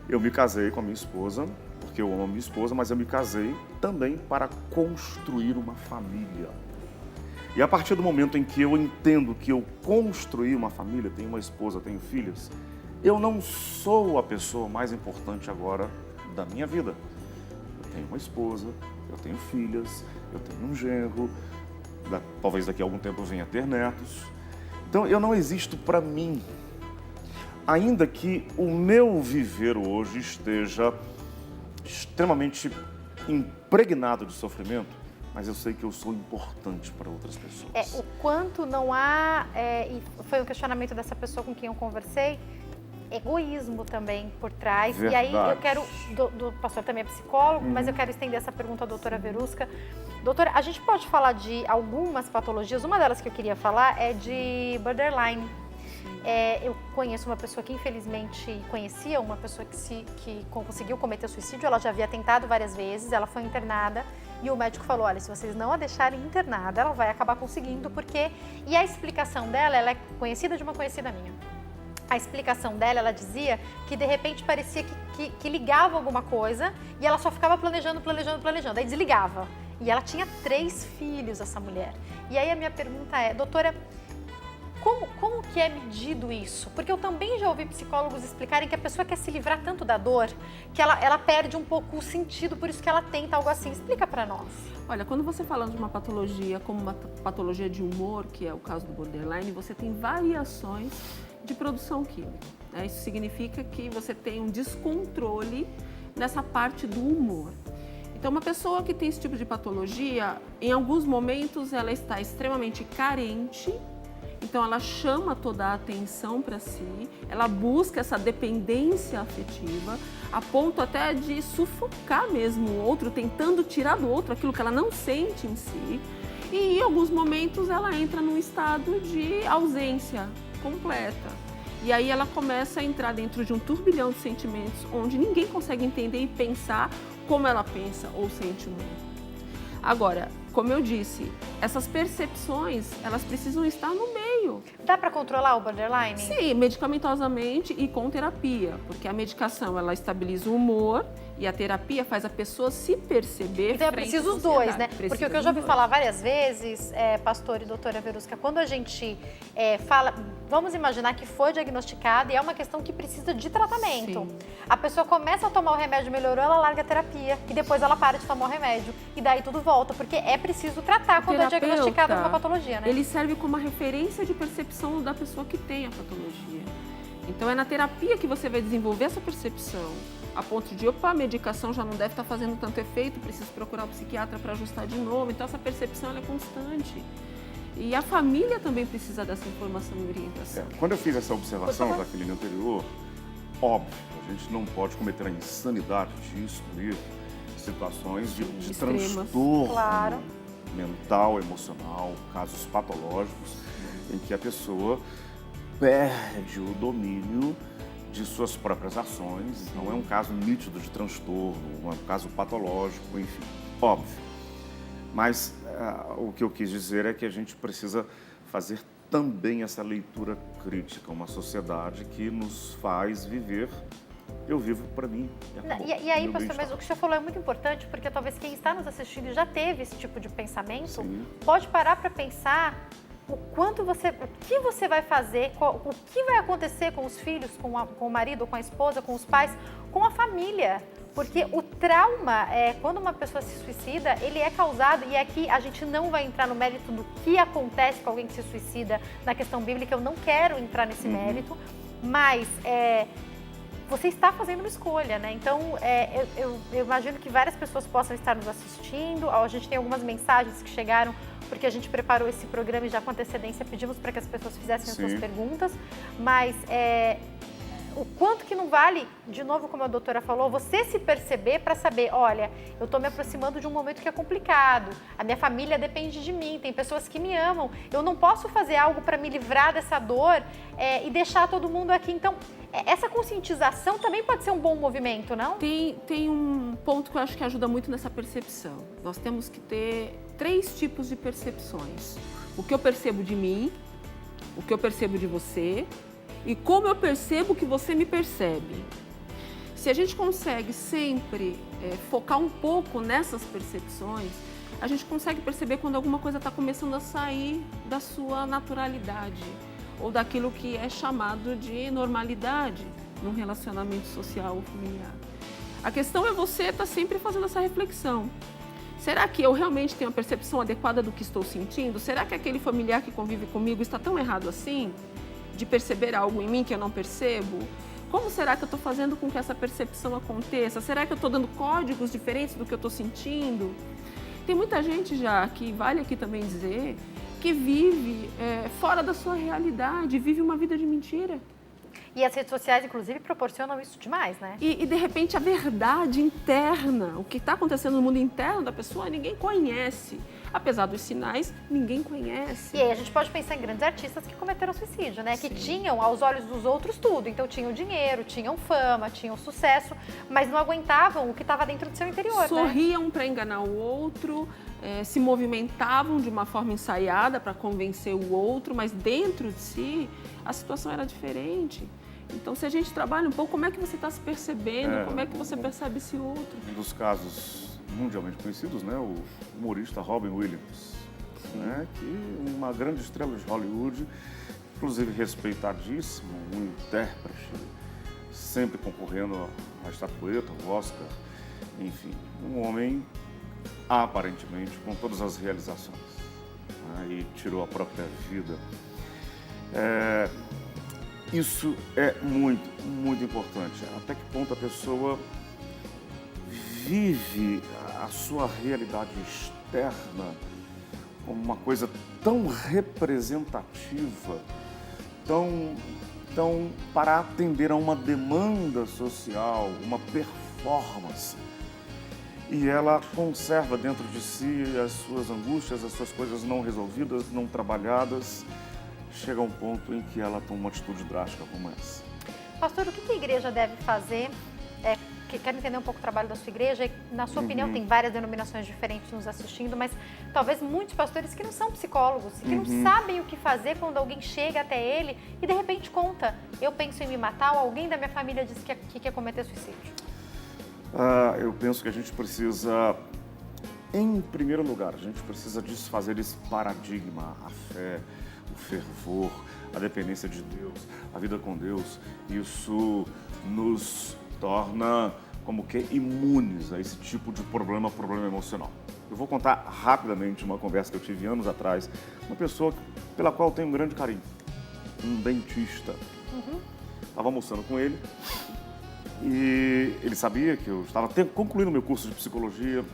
Eu me casei com a minha esposa, porque eu amo a minha esposa, mas eu me casei também para construir uma família. E a partir do momento em que eu entendo que eu construí uma família, tenho uma esposa, tenho filhas, eu não sou a pessoa mais importante agora da minha vida. Eu tenho uma esposa, eu tenho filhas, eu tenho um genro, talvez daqui a algum tempo eu venha ter netos. Então eu não existo para mim. Ainda que o meu viver hoje esteja extremamente impregnado de sofrimento, mas eu sei que eu sou importante para outras pessoas. O quanto não há, e foi um questionamento dessa pessoa com quem eu conversei, egoísmo também por trás. Verdade. E aí eu quero, o pastor também é psicólogo, mas eu quero estender essa pergunta à doutora Verusca. Doutora, a gente pode falar de algumas patologias, uma delas que eu queria falar é de borderline. Eu conheço uma pessoa que infelizmente conhecia, uma pessoa que conseguiu cometer suicídio, ela já havia tentado várias vezes, ela foi internada e o médico falou, olha, se vocês não a deixarem internada, ela vai acabar conseguindo, porque... E a explicação dela, ela é conhecida de uma conhecida minha. A explicação dela, ela dizia que de repente parecia que ligava alguma coisa e ela só ficava planejando, aí desligava. E ela tinha 3 filhos, essa mulher. E aí a minha pergunta é, doutora, como que é medido isso? Porque eu também já ouvi psicólogos explicarem que a pessoa quer se livrar tanto da dor que ela perde um pouco o sentido, por isso que ela tenta algo assim. Explica para nós. Olha, quando você fala de uma patologia como uma patologia de humor, que é o caso do borderline, você tem variações de produção química. Isso significa que você tem um descontrole nessa parte do humor. Então, uma pessoa que tem esse tipo de patologia, em alguns momentos ela está extremamente carente, então ela chama toda a atenção para si, ela busca essa dependência afetiva, a ponto até de sufocar mesmo o outro, tentando tirar do outro aquilo que ela não sente em si. E em alguns momentos ela entra num estado de ausência completa. E aí ela começa a entrar dentro de um turbilhão de sentimentos onde ninguém consegue entender e pensar como ela pensa ou sente o mundo. Agora, como eu disse, essas percepções, elas precisam estar no meio. Dá para controlar o borderline? Sim, medicamentosamente e com terapia, porque a medicação, ela estabiliza o humor e a terapia faz a pessoa se perceber. Então é preciso os dois, né? Porque o que eu já ouvi dois. falar várias vezes, pastor e doutora Verusca, quando a gente fala, vamos imaginar que foi diagnosticado e é uma questão que precisa de tratamento. Sim. A pessoa começa a tomar o remédio, melhorou, ela larga a terapia e depois ela para de tomar o remédio e daí tudo volta, porque é preciso tratar quando é diagnosticada uma patologia, né? Ele serve como uma referência de percepção da pessoa que tem a patologia. Então é na terapia que você vai desenvolver essa percepção, a ponto de, opa, a medicação já não deve estar fazendo tanto efeito, preciso procurar o psiquiatra para ajustar de novo. Então essa percepção ela é constante. E a família também precisa dessa informação e orientação. Quando eu fiz essa observação, Jaqueline, anterior, óbvio, a gente não pode cometer a insanidade de excluir situações de transtorno Claro. mental, emocional, casos patológicos, em que a pessoa perde o domínio de suas próprias ações. Não é um caso nítido de transtorno, é um caso patológico, enfim, óbvio. Mas o que eu quis dizer é que a gente precisa fazer também essa leitura crítica, uma sociedade que nos faz viver. Eu vivo para mim. E aí, pastor, mas o que o senhor falou é muito importante, porque talvez quem está nos assistindo já teve esse tipo de pensamento, Sim. pode parar para pensar o que você vai fazer, o que vai acontecer com os filhos, com o marido, com a esposa, com os pais, com a família. Porque o trauma, quando uma pessoa se suicida, ele é causado, e aqui a gente não vai entrar no mérito do que acontece com alguém que se suicida na questão bíblica, eu não quero entrar nesse mérito, mas você está fazendo uma escolha, né? Então, eu imagino que várias pessoas possam estar nos assistindo, a gente tem algumas mensagens que chegaram, porque a gente preparou esse programa e já com antecedência pedimos para que as pessoas fizessem as suas perguntas, mas o quanto que não vale, de novo, como a doutora falou, você se perceber para saber, olha, eu estou me aproximando de um momento que é complicado, a minha família depende de mim, tem pessoas que me amam, eu não posso fazer algo para me livrar dessa dor e deixar todo mundo aqui. Então, essa conscientização também pode ser um bom movimento, não? Tem um ponto que eu acho que ajuda muito nessa percepção. Nós temos que ter 3 tipos de percepções. O que eu percebo de mim, o que eu percebo de você e como eu percebo que você me percebe. Se a gente consegue sempre focar um pouco nessas percepções, a gente consegue perceber quando alguma coisa está começando a sair da sua naturalidade ou daquilo que é chamado de normalidade num relacionamento social ou familiar. A questão é você estar sempre fazendo essa reflexão. Será que eu realmente tenho a percepção adequada do que estou sentindo? Será que aquele familiar que convive comigo está tão errado assim? De perceber algo em mim que eu não percebo? Como será que eu estou fazendo com que essa percepção aconteça? Será que eu estou dando códigos diferentes do que eu estou sentindo? Tem muita gente já, que vale aqui também dizer, que vive fora da sua realidade, vive uma vida de mentira. E as redes sociais, inclusive, proporcionam isso demais, né? E de repente, a verdade interna, o que está acontecendo no mundo interno da pessoa, ninguém conhece. Apesar dos sinais, ninguém conhece. E aí a gente pode pensar em grandes artistas que cometeram suicídio, né? Sim. Que tinham, aos olhos dos outros, tudo. Então, tinham dinheiro, tinham fama, tinham sucesso, mas não aguentavam o que estava dentro do seu interior, Sorriam, né? para enganar o outro, se movimentavam de uma forma ensaiada para convencer o outro, mas dentro de si, a situação era diferente. Então, se a gente trabalha um pouco, como é que você está se percebendo? Como é que você percebe esse outro? Um dos casos mundialmente conhecidos, né, o humorista Robin Williams, né, que uma grande estrela de Hollywood, inclusive respeitadíssimo, um intérprete, sempre concorrendo à estatueta, ao Oscar, enfim, um homem aparentemente com todas as realizações, né, e tirou a própria vida. Isso é muito, muito importante. Até que ponto a pessoa vive a sua realidade externa como uma coisa tão representativa, tão para atender a uma demanda social, uma performance. E ela conserva dentro de si as suas angústias, as suas coisas não resolvidas, não trabalhadas. Chega a um ponto em que ela toma uma atitude drástica como essa. Pastor, o que a igreja deve fazer? Quero entender um pouco o trabalho da sua igreja. Na sua opinião, tem várias denominações diferentes nos assistindo, mas talvez muitos pastores que não são psicólogos, que não sabem o que fazer quando alguém chega até ele e de repente conta: eu penso em me matar, ou alguém da minha família disse que quer cometer suicídio. Eu penso que a gente precisa, em primeiro lugar, a gente precisa desfazer esse paradigma, a fé, o fervor, a dependência de Deus, a vida com Deus. Isso nos torna como que imunes a esse tipo de problema emocional. Eu vou contar rapidamente uma conversa que eu tive anos atrás, uma pessoa pela qual eu tenho um grande carinho, um dentista. Estava almoçando com ele e ele sabia que eu estava concluindo meu curso de psicologia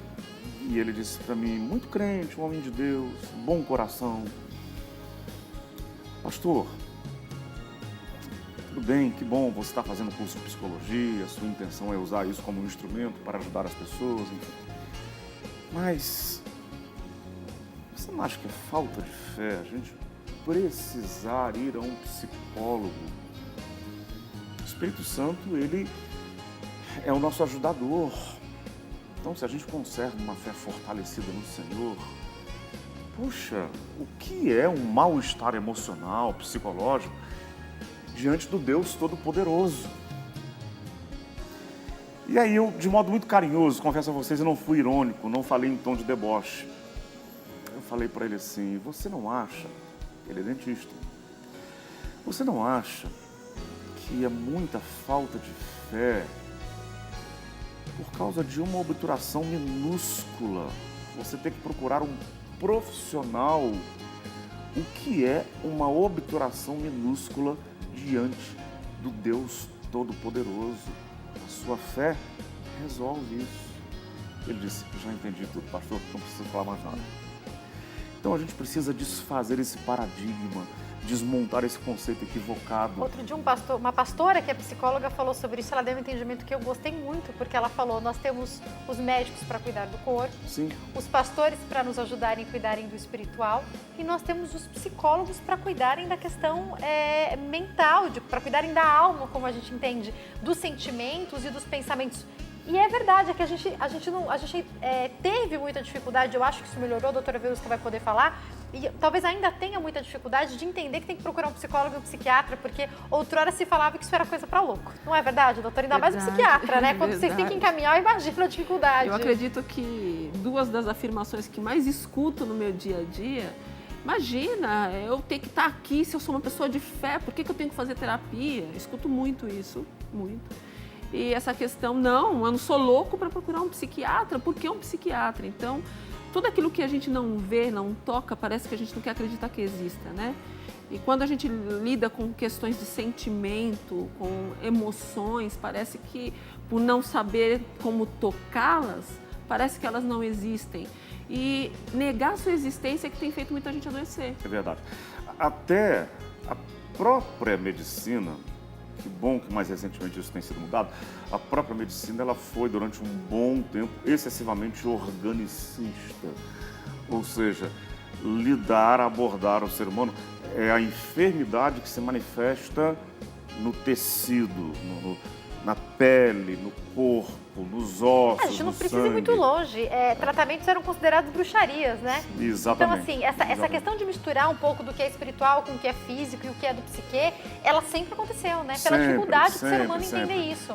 e ele disse para mim, muito crente, um homem de Deus, bom coração: pastor, tudo bem, que bom você está fazendo curso de psicologia, a sua intenção é usar isso como um instrumento para ajudar as pessoas, enfim. Mas você não acha que é falta de fé a gente precisar ir a um psicólogo? O Espírito Santo, ele é o nosso ajudador. Então, se a gente conserva uma fé fortalecida no Senhor, puxa, o que é um mal-estar emocional, psicológico, diante do Deus Todo-Poderoso? E aí eu, de modo muito carinhoso, confesso a vocês, eu não fui irônico, não falei em tom de deboche. Eu falei para ele assim: você não acha, ele é dentista, você não acha que é muita falta de fé por causa de uma obturação minúscula? Você tem que procurar um profissional. O que é uma obturação minúscula diante do Deus Todo-Poderoso? A sua fé resolve isso. Ele disse: já entendi tudo, pastor, não preciso falar mais nada. Então a gente precisa desfazer esse paradigma, desmontar esse conceito equivocado. Outro dia uma pastora que é psicóloga falou sobre isso, ela deu um entendimento que eu gostei muito, porque ela falou: nós temos os médicos para cuidar do corpo, Sim. os pastores para nos ajudarem a cuidarem do espiritual, e nós temos os psicólogos para cuidarem da questão mental, para cuidarem da alma, como a gente entende, dos sentimentos e dos pensamentos. E é verdade, é que a gente teve muita dificuldade, eu acho que isso melhorou, a doutora Verusca vai poder falar, e talvez ainda tenha muita dificuldade de entender que tem que procurar um psicólogo e um psiquiatra, porque outrora se falava que isso era coisa para louco. Não é verdade, doutora? Ainda mais um psiquiatra, né? Quando vocês têm que encaminhar, imagina a dificuldade. Eu acredito que duas das afirmações que mais escuto no meu dia a dia, imagina, eu tenho que estar aqui, se eu sou uma pessoa de fé, por que eu tenho que fazer terapia? Eu escuto muito isso, muito. E essa questão, não, eu não sou louco para procurar um psiquiatra, porque um psiquiatra? Então, tudo aquilo que a gente não vê, não toca, parece que a gente não quer acreditar que exista, né? E quando a gente lida com questões de sentimento, com emoções, parece que por não saber como tocá-las, parece que elas não existem. E negar sua existência é que tem feito muita gente adoecer. É verdade. Até a própria medicina, que bom que mais recentemente isso tem sido mudado, a própria medicina ela foi durante um bom tempo excessivamente organicista. Ou seja, abordar o ser humano é a enfermidade que se manifesta no tecido, na pele, no corpo, nos ossos, A gente não precisa sangue. ir muito longe. Tratamentos eram considerados bruxarias, né? Exatamente. Então, assim, essa questão de misturar um pouco do que é espiritual com o que é físico e o que é do psiquê, ela sempre aconteceu, né? Pela dificuldade do ser humano entender isso.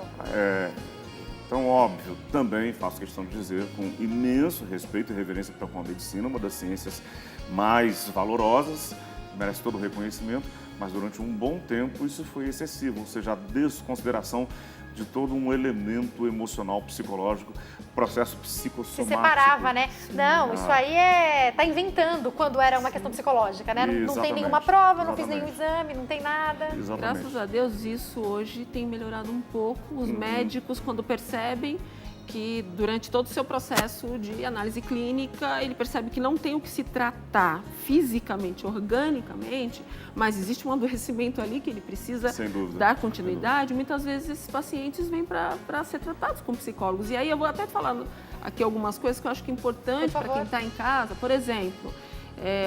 Então, óbvio, também faço questão de dizer, com imenso respeito e reverência para com a medicina, uma das ciências mais valorosas, merece todo o reconhecimento, mas durante um bom tempo isso foi excessivo, ou seja, a desconsideração de todo um elemento emocional, psicológico, processo psicossomático. Se separava, né? Não, isso aí tá inventando quando era uma questão psicológica, né? Não tem nenhuma prova, não fiz nenhum exame, não tem nada. Exatamente. Graças a Deus, isso hoje tem melhorado um pouco. Os médicos, quando percebem que durante todo o seu processo de análise clínica, ele percebe que não tem o que se tratar fisicamente, organicamente, mas existe um adoecimento ali que ele precisa dar continuidade. Muitas vezes esses pacientes vêm para ser tratados com psicólogos. E aí eu vou até falando aqui algumas coisas que eu acho que é importante para quem está em casa. Por exemplo,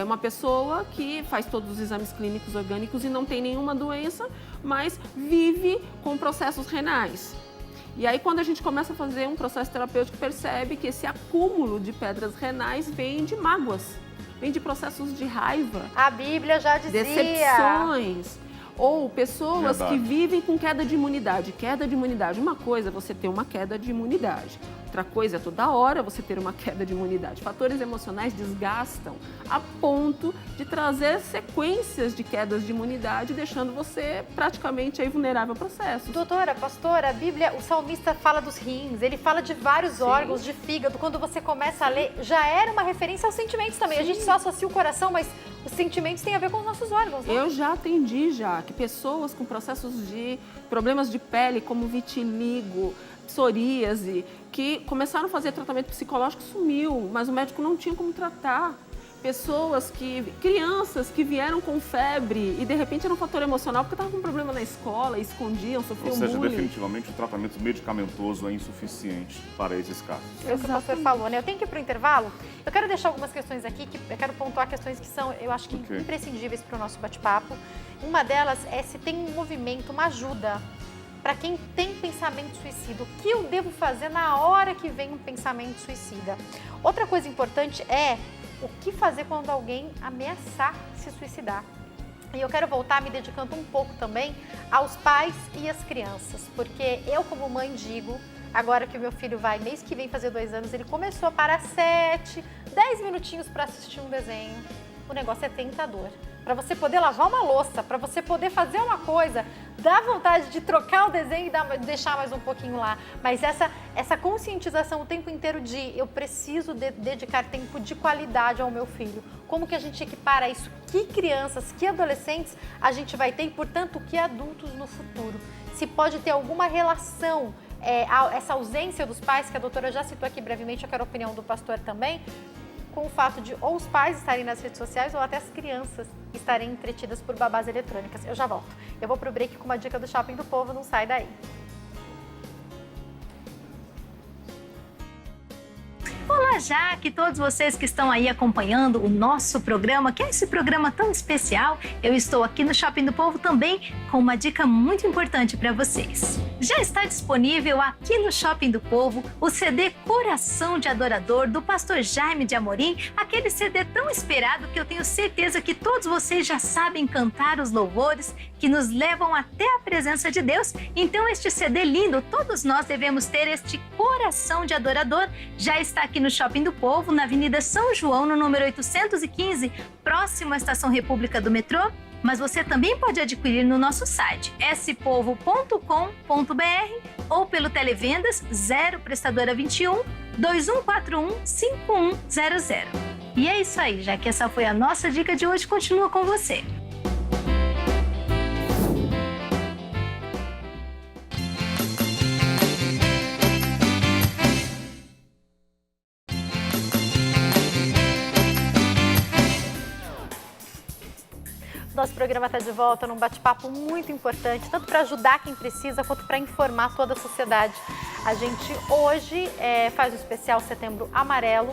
uma pessoa que faz todos os exames clínicos orgânicos e não tem nenhuma doença, mas vive com processos renais. E aí, quando a gente começa a fazer um processo terapêutico, percebe que esse acúmulo de pedras renais vem de mágoas, vem de processos de raiva. A Bíblia já dizia. Decepções. Ou pessoas que vivem com queda de imunidade. Queda de imunidade. Uma coisa é você ter uma queda de imunidade. Outra coisa é toda hora você ter uma queda de imunidade. Fatores emocionais desgastam a ponto de trazer sequências de quedas de imunidade, deixando você praticamente aí vulnerável ao processo. Doutora, pastora, a Bíblia, o salmista fala dos rins, ele fala de vários órgãos, de fígado. Quando você começa a ler, já era uma referência aos sentimentos também. A gente só associa o coração, mas os sentimentos têm a ver com os nossos órgãos, né? Eu já atendi que pessoas com processos de problemas de pele, como vitiligo, psoríase, que começaram a fazer tratamento psicológico, sumiu, mas o médico não tinha como tratar. Crianças que vieram com febre e de repente era um fator emocional porque estavam com problema na escola, escondiam, sofriam bullying. Ou seja, definitivamente o tratamento medicamentoso é insuficiente para esses casos. É o que o pastor falou, né? Eu tenho que ir para o intervalo. Eu quero deixar algumas questões aqui, que eu quero pontuar questões que são, eu acho que imprescindíveis para o nosso bate-papo. Uma delas é se tem um movimento, uma ajuda para quem tem pensamento suicida. O que eu devo fazer na hora que vem um pensamento suicida? Outra coisa importante é o que fazer quando alguém ameaçar se suicidar. E eu quero voltar me dedicando um pouco também aos pais e às crianças, porque eu como mãe digo, agora que o meu filho vai mês que vem fazer 2 anos, ele começou a parar 7, 10 minutinhos para assistir um desenho. O negócio é tentador. Para você poder lavar uma louça, para você poder fazer uma coisa, dá vontade de trocar o desenho e deixar mais um pouquinho lá. Mas essa conscientização o tempo inteiro de eu preciso dedicar tempo de qualidade ao meu filho. Como que a gente equipara isso? Que crianças, que adolescentes a gente vai ter e, portanto, que adultos no futuro? Se pode ter alguma relação, essa ausência dos pais, que a doutora já citou aqui brevemente, eu quero a opinião do pastor também, com o fato de ou os pais estarem nas redes sociais ou até as crianças estarem entretidas por babás eletrônicas. Eu já volto. Eu vou pro break com uma dica do Shopping do Povo, não sai daí. Olá, já que todos vocês que estão aí acompanhando o nosso programa, que é esse programa tão especial, eu estou aqui no Shopping do Povo também com uma dica muito importante para vocês. Já está disponível aqui no Shopping do Povo o CD Coração de Adorador do pastor Jaime de Amorim, aquele CD tão esperado que eu tenho certeza que todos vocês já sabem cantar os louvores que nos levam até a presença de Deus. Então este CD lindo, todos nós devemos ter este Coração de Adorador. Já está aqui no Shopping do Povo, na Avenida São João, no número 815, próximo à Estação República do metrô. Mas você também pode adquirir no nosso site spovo.com.br ou pelo Televendas 0 Prestadora 21 2141 5100. E é isso aí, já que essa foi a nossa dica de hoje, continua com você. Nosso programa está de volta num bate-papo muito importante, tanto para ajudar quem precisa, quanto para informar toda a sociedade. A gente hoje faz o especial Setembro Amarelo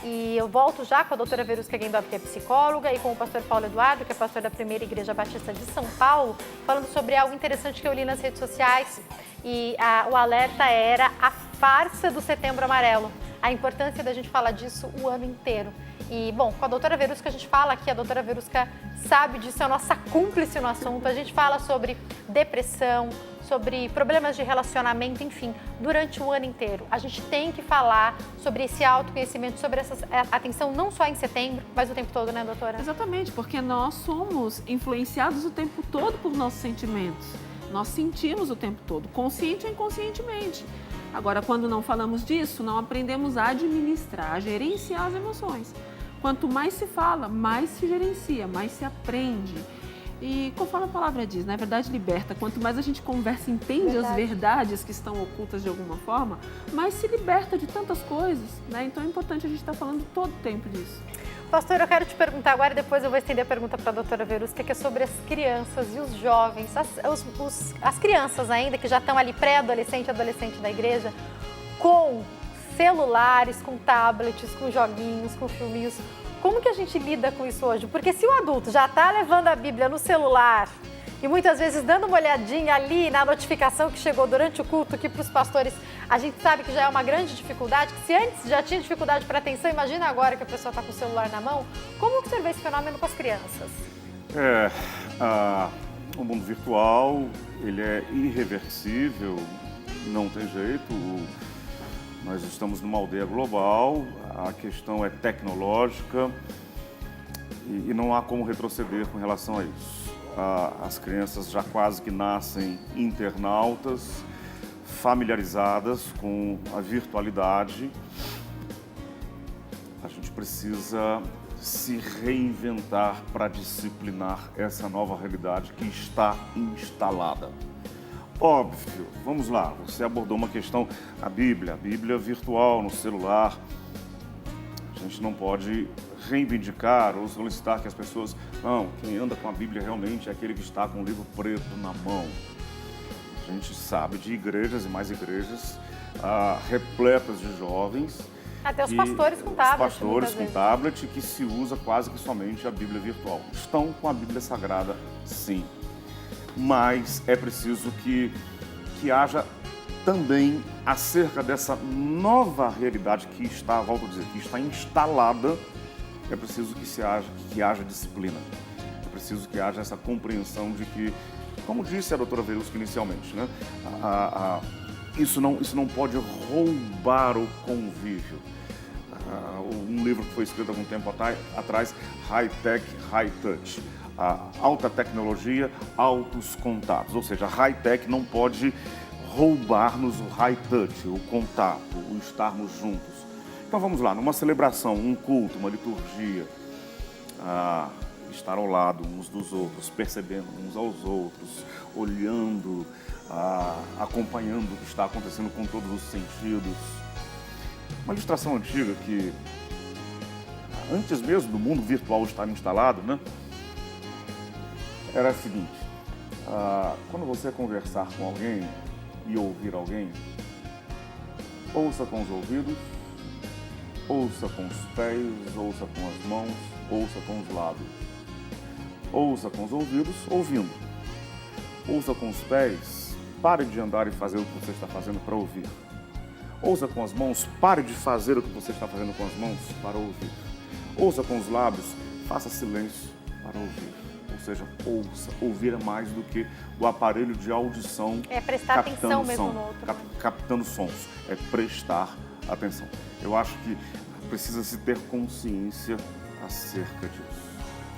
e eu volto já com a doutora Verusca Guendorf, que é psicóloga, e com o pastor Paulo Eduardo, que é pastor da Primeira Igreja Batista de São Paulo, falando sobre algo interessante que eu li nas redes sociais. E o alerta era a farsa do Setembro Amarelo, a importância da gente falar disso o ano inteiro. E, bom, com a doutora Verusca a gente fala aqui, a doutora Verusca sabe disso, é a nossa cúmplice no assunto. A gente fala sobre depressão, sobre problemas de relacionamento, enfim, durante o ano inteiro. A gente tem que falar sobre esse autoconhecimento, sobre essa atenção, não só em setembro, mas o tempo todo, né, doutora? Exatamente, porque nós somos influenciados o tempo todo por nossos sentimentos. Nós sentimos o tempo todo, consciente ou inconscientemente. Agora, quando não falamos disso, não aprendemos a administrar, a gerenciar as emoções. Quanto mais se fala, mais se gerencia, mais se aprende. E conforme a palavra diz, na verdade liberta. Quanto mais a gente conversa e entende as verdades que estão ocultas de alguma forma, mais se liberta de tantas coisas, né? Então é importante a gente estar falando todo o tempo disso. Pastor, eu quero te perguntar agora, e depois eu vou estender a pergunta para a doutora Verusca, que é sobre as crianças e os jovens, as crianças ainda, que já estão ali pré-adolescente, adolescente da igreja, com celulares, com tablets, com joguinhos, com filminhos. Como que a gente lida com isso hoje? Porque se o adulto já está levando a Bíblia no celular e muitas vezes dando uma olhadinha ali na notificação que chegou durante o culto, que para os pastores a gente sabe que já é uma grande dificuldade, que se antes já tinha dificuldade para atenção, imagina agora que a pessoa está com o celular na mão. Como que você vê esse fenômeno com as crianças? O mundo virtual, ele é irreversível, não tem jeito. Nós estamos numa aldeia global, a questão é tecnológica e não há como retroceder com relação a isso. As crianças já quase que nascem internautas, familiarizadas com a virtualidade. A gente precisa se reinventar para disciplinar essa nova realidade que está instalada. Óbvio, vamos lá, você abordou uma questão, a Bíblia virtual no celular. A gente não pode reivindicar ou solicitar que as pessoas... Não, quem anda com a Bíblia realmente é aquele que está com o livro preto na mão. A gente sabe de igrejas e mais igrejas repletas de jovens. Até os pastores com tablet. Os pastores com tablet, que se usa quase que somente a Bíblia virtual. Estão com a Bíblia Sagrada, sim. Mas é preciso que haja também acerca dessa nova realidade que está, volto a dizer, que está instalada, é preciso que haja disciplina. É preciso que haja essa compreensão de que, como disse a doutora Verusca inicialmente, né, isso não pode roubar o convívio. Um livro que foi escrito há algum tempo atrás, High Tech, High Touch. A alta tecnologia, altos contatos. Ou seja, a high tech não pode roubar-nos o high touch, o contato, o estarmos juntos. Então vamos lá, numa celebração, um culto, uma liturgia, estar ao lado uns dos outros, percebendo uns aos outros, olhando, acompanhando o que está acontecendo com todos os sentidos. Uma ilustração antiga que, antes mesmo do mundo virtual estar instalado, né? Era a seguinte, quando você conversar com alguém e ouvir alguém, ouça com os ouvidos Ouça com os pés, ouça com as mãos, ouça com os lábios. Ouça com os ouvidos, ouvindo. Ouça com os pés, pare de andar e fazer o que você está fazendo para ouvir. Ouça com as mãos, pare de fazer o que você está fazendo com as mãos para ouvir. Ouça com os lábios, faça silêncio para ouvir. Ou seja, ouça. Ouvir é mais do que o aparelho de audição. É prestar atenção mesmo no outro. Captando sons. É prestar atenção. Eu acho que precisa se ter consciência acerca disso.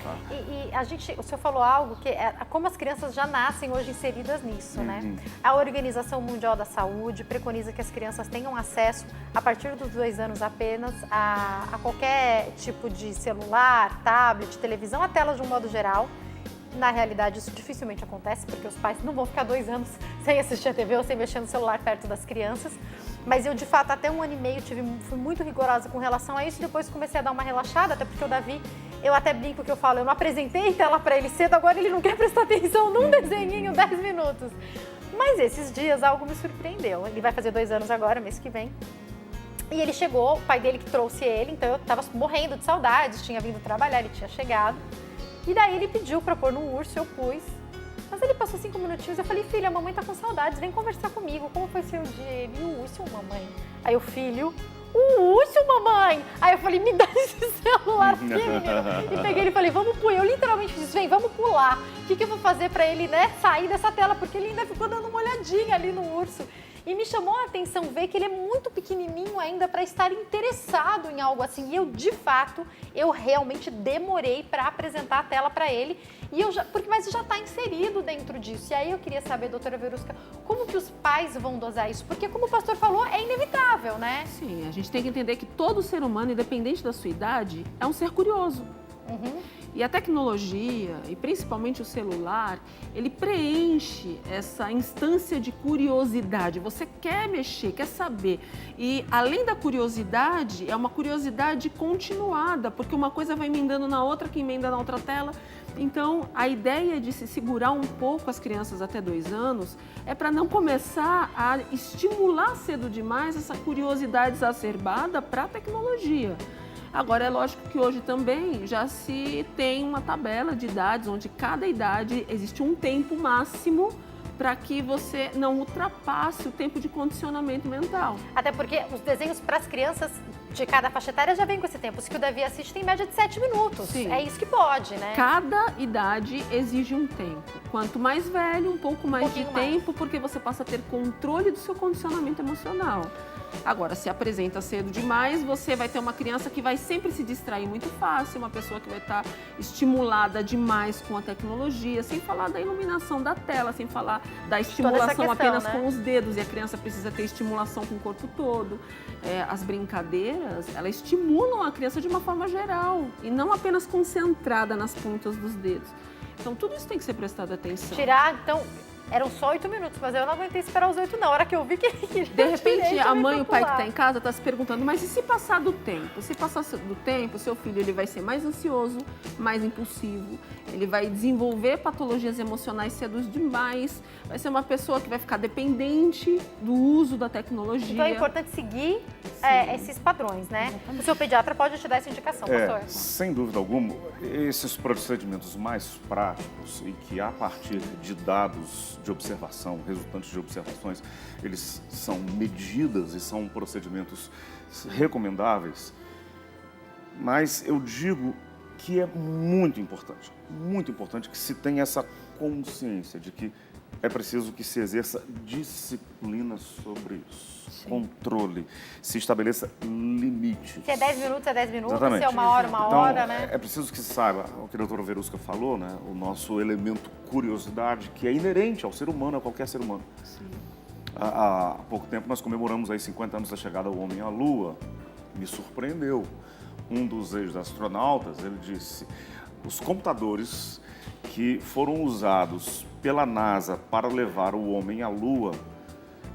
Tá? E o senhor falou algo que é como as crianças já nascem hoje inseridas nisso, né? A Organização Mundial da Saúde preconiza que as crianças tenham acesso, a partir dos 2 anos apenas, a qualquer tipo de celular, tablet, televisão, a tela de um modo geral. Na realidade, isso dificilmente acontece, porque os pais não vão ficar 2 anos sem assistir a TV ou sem mexer no celular perto das crianças. Mas eu, de fato, até 1 ano e meio fui muito rigorosa com relação a isso. Depois comecei a dar uma relaxada, até porque o Davi, eu até brinco que eu falo, eu não apresentei tela para ele cedo, agora ele não quer prestar atenção num desenhinho 10 minutos. Mas esses dias algo me surpreendeu. Ele vai fazer 2 anos agora, mês que vem. E ele chegou, o pai dele que trouxe ele, então eu estava morrendo de saudades, tinha vindo trabalhar, ele tinha chegado. E daí ele pediu para pôr no urso, eu pus. Mas ele passou 5 minutinhos, eu falei, filha, a mamãe tá com saudades, vem conversar comigo, como foi seu dia? Ele, o urso, mamãe? Aí o filho, o urso, mamãe? Aí eu falei, me dá esse celular, filho. E peguei ele e falei, vamos pular. Eu literalmente disse, vem, vamos pular. O que eu vou fazer para ele, né, sair dessa tela? Porque ele ainda ficou dando uma olhadinha ali no urso. E me chamou a atenção ver que ele é muito pequenininho ainda para estar interessado em algo assim. E eu, de fato, eu realmente demorei para apresentar a tela para ele. Mas já está inserido dentro disso. E aí eu queria saber, doutora Verusca, como que os pais vão dosar isso? Porque, como o pastor falou, é inevitável, né? Sim, a gente tem que entender que todo ser humano, independente da sua idade, é um ser curioso. E a tecnologia, e principalmente o celular, ele preenche essa instância de curiosidade. Você quer mexer, quer saber. E além da curiosidade, é uma curiosidade continuada, porque uma coisa vai emendando na outra, que emenda na outra tela. Então, a ideia de se segurar um pouco as crianças até 2 anos é para não começar a estimular cedo demais essa curiosidade exacerbada para a tecnologia. Agora, é lógico que hoje também já se tem uma tabela de idades, onde cada idade existe um tempo máximo para que você não ultrapasse o tempo de condicionamento mental. Até porque os desenhos para as crianças de cada faixa etária já vem com esse tempo. Os que o Davi assiste tem média de 7 minutos. Sim. É isso que pode, né? Cada idade exige um tempo. Quanto mais velho, um pouco mais de tempo, porque você passa a ter controle do seu condicionamento emocional. Agora, se apresenta cedo demais, você vai ter uma criança que vai sempre se distrair muito fácil, uma pessoa que vai estar estimulada demais com a tecnologia, sem falar da iluminação da tela, sem falar da estimulação apenas com os dedos, e a criança precisa ter estimulação com o corpo todo. As brincadeiras, elas estimulam a criança de uma forma geral e não apenas concentrada nas pontas dos dedos. Então, tudo isso tem que ser prestado atenção. Então, eram só 8 minutos, mas eu não aguentei esperar os 8 não. A hora que eu vi que ele de repente, a mãe e o pai que está em casa está se perguntando, mas e se passar do tempo? Se passar do tempo, seu filho ele vai ser mais ansioso, mais impulsivo, ele vai desenvolver patologias emocionais cedo demais, vai ser uma pessoa que vai ficar dependente do uso da tecnologia. Então é importante seguir esses padrões, né? Exatamente. O seu pediatra pode te dar essa indicação, pastor. Sem dúvida alguma, esses procedimentos mais práticos e que a partir de dados de observação, resultantes de observações, eles são medidas e são procedimentos recomendáveis, mas eu digo que é muito importante que se tenha essa consciência de que é preciso que se exerça disciplina sobre isso, controle, se estabeleça limites. Se é 10 minutos, é 10 minutos, Exatamente. Se é uma hora, né? É preciso que se saiba, o que a doutora Verusca falou, né? O nosso elemento curiosidade, que é inerente ao ser humano, a qualquer ser humano. Sim. Há pouco tempo nós comemoramos aí 50 anos da chegada do homem à Lua. Me surpreendeu. Um dos ex-astronautas, ele disse, os computadores que foram usados pela NASA para levar o homem à Lua,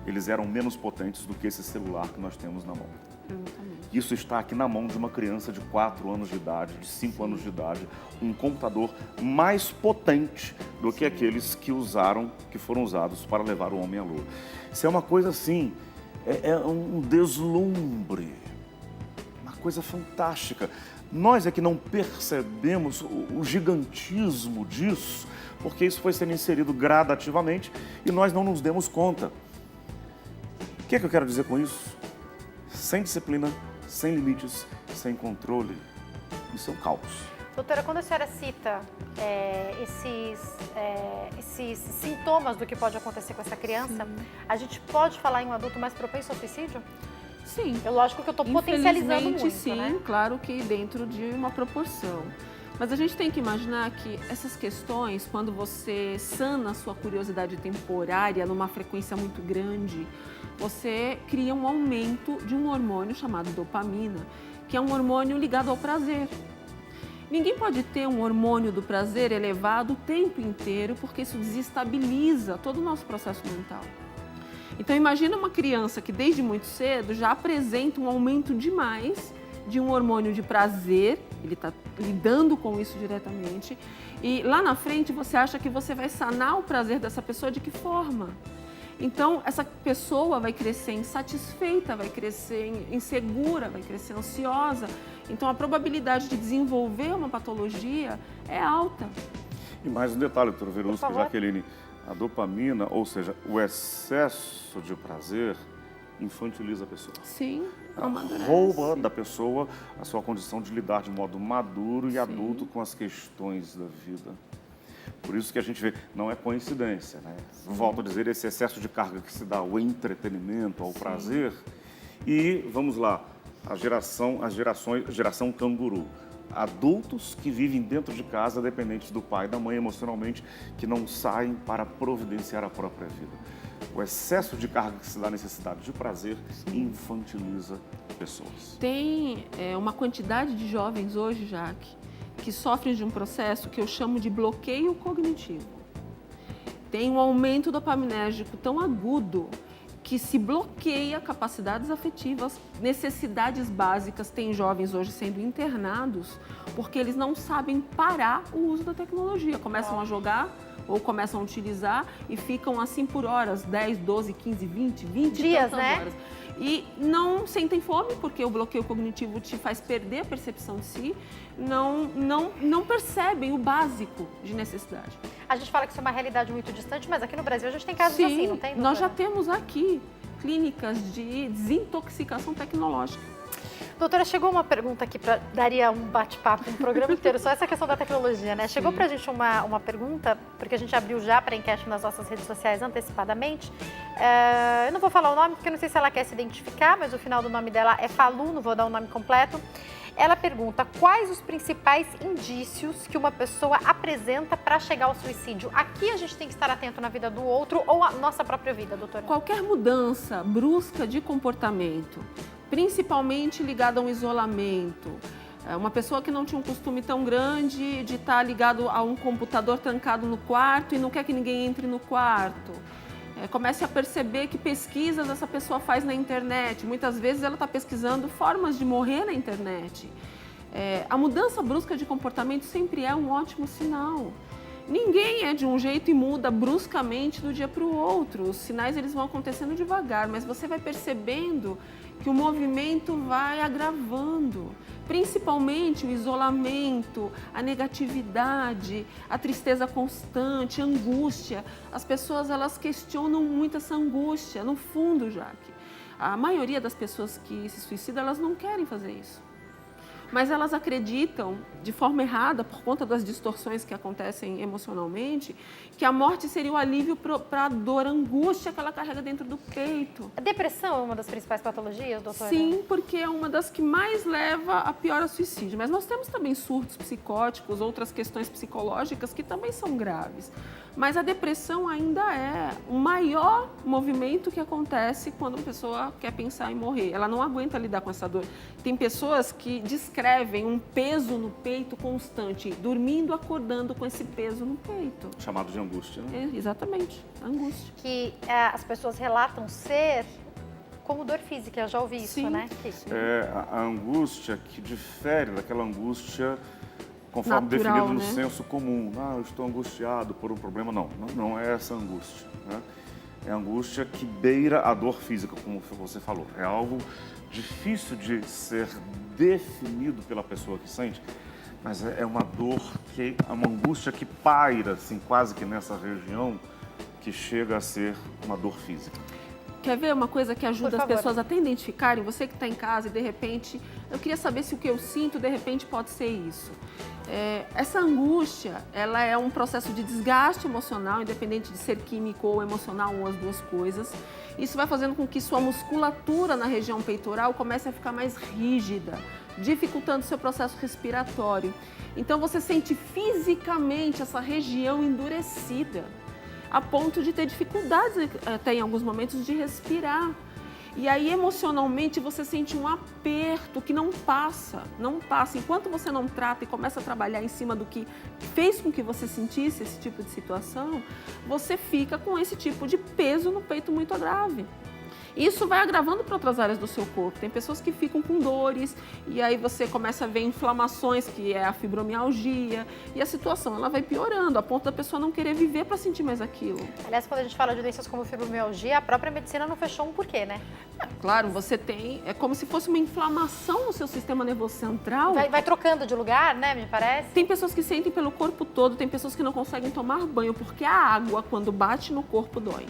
eles eram menos potentes do que esse celular que nós temos na mão. Isso está aqui na mão de uma criança de 4 anos de idade, de 5 anos de idade, um computador mais potente do que aqueles que foram usados para levar o homem à Lua. Isso é uma coisa assim, é um deslumbre, uma coisa fantástica. Nós é que não percebemos o gigantismo disso, porque isso foi sendo inserido gradativamente e nós não nos demos conta. O que é que eu quero dizer com isso? Sem disciplina, sem limites, sem controle, isso é um caos. Doutora, quando a senhora cita esses sintomas do que pode acontecer com essa criança, a gente pode falar em um adulto mais propenso ao suicídio? Sim. É lógico que eu estou potencializando muito, sim, né? claro que dentro de uma proporção. Mas a gente tem que imaginar que essas questões, quando você sana a sua curiosidade temporária numa frequência muito grande, você cria um aumento de um hormônio chamado dopamina, que é um hormônio ligado ao prazer. Ninguém pode ter um hormônio do prazer elevado o tempo inteiro, porque isso desestabiliza todo o nosso processo mental. Então imagina uma criança que desde muito cedo já apresenta um aumento demais de um hormônio de prazer, ele está lidando com isso diretamente, e lá na frente você acha que você vai sanar o prazer dessa pessoa de que forma? Então essa pessoa vai crescer insatisfeita, vai crescer insegura, vai crescer ansiosa, então a probabilidade de desenvolver uma patologia é alta. E mais um detalhe, doutor Verusca, Jaqueline, a dopamina, ou seja, o excesso de prazer, infantiliza a pessoa. Sim, rouba da pessoa a sua condição de lidar de modo maduro e adulto com as questões da vida. Por isso que a gente vê, não é coincidência, né? Volto a dizer, esse excesso de carga que se dá ao entretenimento, ao prazer. E, vamos lá, a geração canguru. Adultos que vivem dentro de casa, dependentes do pai e da mãe emocionalmente, que não saem para providenciar a própria vida. O excesso de carga que se dá à necessidade de prazer infantiliza pessoas. Tem uma quantidade de jovens hoje, Jaque, que sofrem de um processo que eu chamo de bloqueio cognitivo. Tem um aumento dopaminérgico tão agudo que se bloqueia capacidades afetivas, necessidades básicas. Tem jovens hoje sendo internados porque eles não sabem parar o uso da tecnologia. Começam a jogar ou começam a utilizar e ficam assim por horas, 10, 12, 15, 20 dias, né? Horas. E não sentem fome, porque o bloqueio cognitivo te faz perder a percepção de si, não percebem o básico de necessidade. A gente fala que isso é uma realidade muito distante, mas aqui no Brasil a gente tem casos assim, não tem? Doutora? Nós já temos aqui clínicas de desintoxicação tecnológica. Doutora, chegou uma pergunta aqui, daria um bate-papo, um programa inteiro, só essa questão da tecnologia, né? Chegou pra gente uma pergunta, porque a gente abriu já para enquete nas nossas redes sociais antecipadamente. Eu não vou falar o nome, porque eu não sei se ela quer se identificar, mas o final do nome dela é Falu, não vou dar o nome completo. Ela pergunta quais os principais indícios que uma pessoa apresenta para chegar ao suicídio. Aqui a gente tem que estar atento na vida do outro ou a nossa própria vida, doutora? Qualquer mudança brusca de comportamento, principalmente ligada a um isolamento. Uma pessoa que não tinha um costume tão grande de estar ligado a um computador trancado no quarto e não quer que ninguém entre no quarto. Comece a perceber que pesquisas essa pessoa faz na internet. Muitas vezes ela está pesquisando formas de morrer na internet. A mudança brusca de comportamento sempre é um ótimo sinal. Ninguém é de um jeito e muda bruscamente do dia para o outro. Os sinais eles vão acontecendo devagar, mas você vai percebendo que o movimento vai agravando, principalmente o isolamento, a negatividade, a tristeza constante, a angústia. As pessoas elas questionam muito essa angústia, no fundo, Jaque. A maioria das pessoas que se suicidam, elas não querem fazer isso. Mas elas acreditam, de forma errada, por conta das distorções que acontecem emocionalmente, que a morte seria o alívio para a dor, a angústia que ela carrega dentro do peito. A depressão é uma das principais patologias, doutora? Sim, porque é uma das que mais leva a pior a suicídio. Mas nós temos também surtos psicóticos, outras questões psicológicas que também são graves. Mas a depressão ainda é o maior movimento que acontece quando uma pessoa quer pensar em morrer. Ela não aguenta lidar com essa dor. Tem pessoas que descrevem um peso no peito constante, dormindo, acordando com esse peso no peito. Chamado de angústia, né? Exatamente, angústia. Que as pessoas relatam ser como dor física, eu já ouvi isso, Sim. né? É a angústia que difere daquela angústia conforme natural, definido no né? senso comum. Eu estou angustiado por um problema. Não é essa angústia, né? É angústia que beira a dor física, como você falou. É algo difícil de ser definido pela pessoa que sente, mas é uma dor, é uma angústia que paira, assim, quase que nessa região, que chega a ser uma dor física. Quer ver uma coisa que ajuda as pessoas até identificarem? Você que está em casa e de repente, eu queria saber se o que eu sinto de repente pode ser isso. Essa angústia, ela é um processo de desgaste emocional, independente de ser químico ou emocional, ou as duas coisas. Isso vai fazendo com que sua musculatura na região peitoral comece a ficar mais rígida, dificultando seu processo respiratório. Então você sente fisicamente essa região endurecida, a ponto de ter dificuldades até em alguns momentos de respirar. E aí emocionalmente você sente um aperto que não passa. Enquanto você não trata e começa a trabalhar em cima do que fez com que você sentisse esse tipo de situação, você fica com esse tipo de peso no peito muito grave. Isso vai agravando para outras áreas do seu corpo. Tem pessoas que ficam com dores e aí você começa a ver inflamações, que é a fibromialgia, e a situação ela vai piorando, a ponto da pessoa não querer viver para sentir mais aquilo. Aliás, quando a gente fala de doenças como fibromialgia, a própria medicina não fechou um porquê, né? Claro, você tem, é como se fosse uma inflamação no seu sistema nervoso central. Vai trocando de lugar, né, me parece? Tem pessoas que sentem pelo corpo todo, tem pessoas que não conseguem tomar banho, porque a água, quando bate no corpo, dói.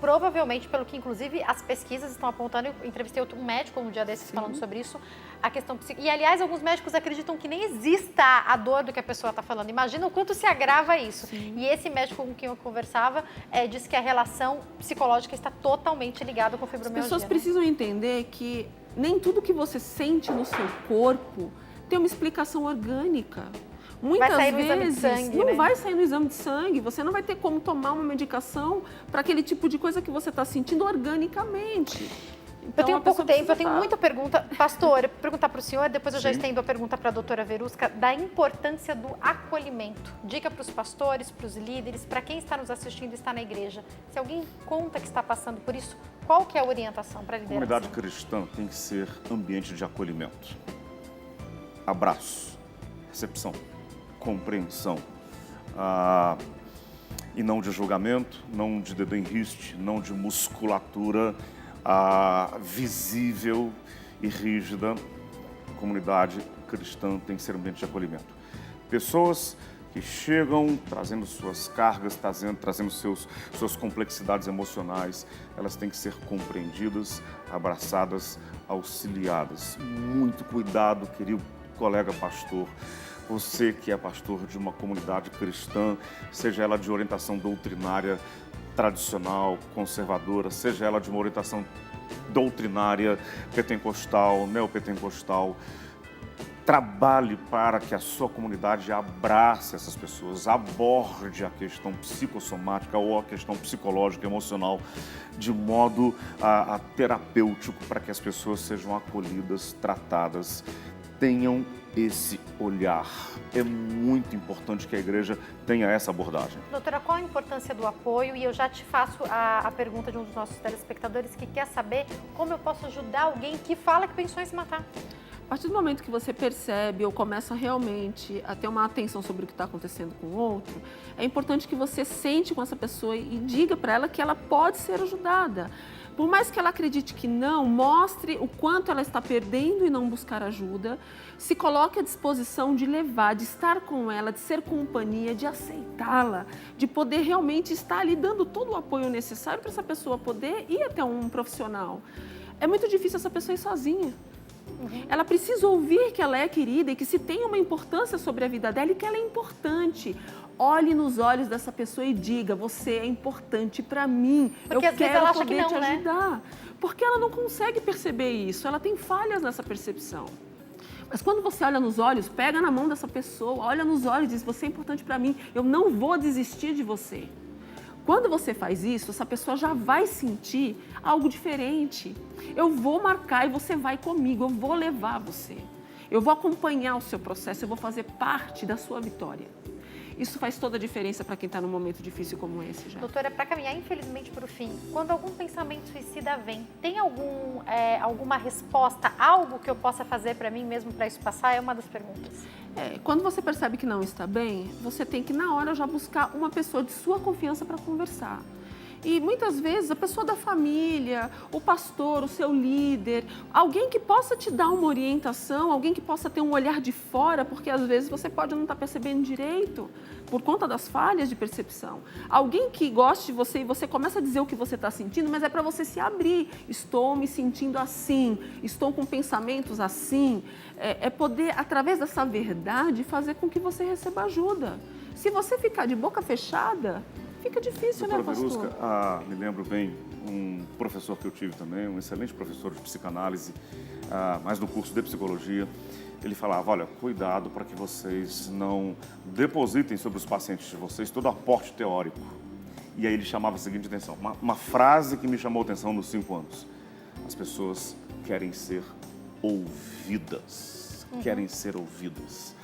Provavelmente, pelo que inclusive as pesquisas estão apontando, eu entrevistei um médico um dia desses falando sobre isso, a questão psíquica. E aliás, alguns médicos acreditam que nem exista a dor do que a pessoa está falando. Imagina o quanto se agrava isso. Sim. E esse médico com quem eu conversava disse que a relação psicológica está totalmente ligada com fibromialgia. As pessoas precisam entender que nem tudo que você sente no seu corpo tem uma explicação orgânica. Muitas vezes não vai sair no exame de sangue, você não vai ter como tomar uma medicação para aquele tipo de coisa que você está sentindo organicamente. Então, eu tenho pouco tempo, eu tenho muita pergunta. Pastor, eu vou perguntar para o senhor, depois eu já estendo a pergunta para a doutora Verusca, da importância do acolhimento. Dica para os pastores, para os líderes, para quem está nos assistindo e está na igreja. Se alguém conta que está passando por isso, qual que é a orientação para a liderança? A comunidade cristã tem que ser ambiente de acolhimento. Abraço, recepção, compreensão, e não de julgamento, não de dedo em riste, não de musculatura visível e rígida. A comunidade cristã tem que ser um ambiente de acolhimento. Pessoas que chegam trazendo suas cargas, trazendo suas complexidades emocionais, elas têm que ser compreendidas, abraçadas, auxiliadas. Muito cuidado, querido colega pastor. Você que é pastor de uma comunidade cristã, seja ela de orientação doutrinária tradicional, conservadora, seja ela de uma orientação doutrinária pentecostal, neopentecostal, trabalhe para que a sua comunidade abrace essas pessoas, aborde a questão psicossomática ou a questão psicológica, emocional, de modo terapêutico, para que as pessoas sejam acolhidas, tratadas, tenham esse olhar. É muito importante que a igreja tenha essa abordagem. Doutora, qual a importância do apoio? E eu já te faço a pergunta de um dos nossos telespectadores que quer saber como eu posso ajudar alguém que fala que pensou em se matar. A partir do momento que você percebe ou começa realmente a ter uma atenção sobre o que está acontecendo com o outro, é importante que você sente com essa pessoa e diga para ela que ela pode ser ajudada. Por mais que ela acredite que não, mostre o quanto ela está perdendo e não buscar ajuda, se coloque à disposição de levar, de estar com ela, de ser companhia, de aceitá-la, de poder realmente estar ali dando todo o apoio necessário para essa pessoa poder ir até um profissional. É muito difícil essa pessoa ir sozinha. Ela precisa ouvir que ela é querida e que se tem uma importância sobre a vida dela e que ela é importante. Olhe nos olhos dessa pessoa e diga, você é importante para mim, porque eu quero poder te né? ajudar. Porque ela não consegue perceber isso, ela tem falhas nessa percepção. Mas quando você olha nos olhos, pega na mão dessa pessoa, olha nos olhos e diz, você é importante para mim, eu não vou desistir de você. Quando você faz isso, essa pessoa já vai sentir algo diferente. Eu vou marcar e você vai comigo, eu vou levar você. Eu vou acompanhar o seu processo, eu vou fazer parte da sua vitória. Isso faz toda a diferença para quem está num momento difícil como esse já. Doutora, para caminhar infelizmente para o fim, quando algum pensamento suicida vem, tem alguma resposta, algo que eu possa fazer para mim mesmo para isso passar? É uma das perguntas. Quando você percebe que não está bem, você tem que na hora já buscar uma pessoa de sua confiança para conversar. E muitas vezes a pessoa da família, o pastor, o seu líder, alguém que possa te dar uma orientação, alguém que possa ter um olhar de fora, porque às vezes você pode não estar percebendo direito por conta das falhas de percepção. Alguém que goste de você e você começa a dizer o que você está sentindo, mas é para você se abrir. Estou me sentindo assim, estou com pensamentos assim. É poder, através dessa verdade, fazer com que você receba ajuda. Se você ficar de boca fechada, fica difícil, né, pastor? Doutora Verusca, me lembro bem, um professor que eu tive também, um excelente professor de psicanálise, mas no curso de psicologia, ele falava, olha, cuidado para que vocês não depositem sobre os pacientes de vocês todo aporte teórico. E aí ele chamava a seguinte atenção, uma frase que me chamou a atenção nos 5 anos. As pessoas querem ser ouvidas, querem ser ouvidas.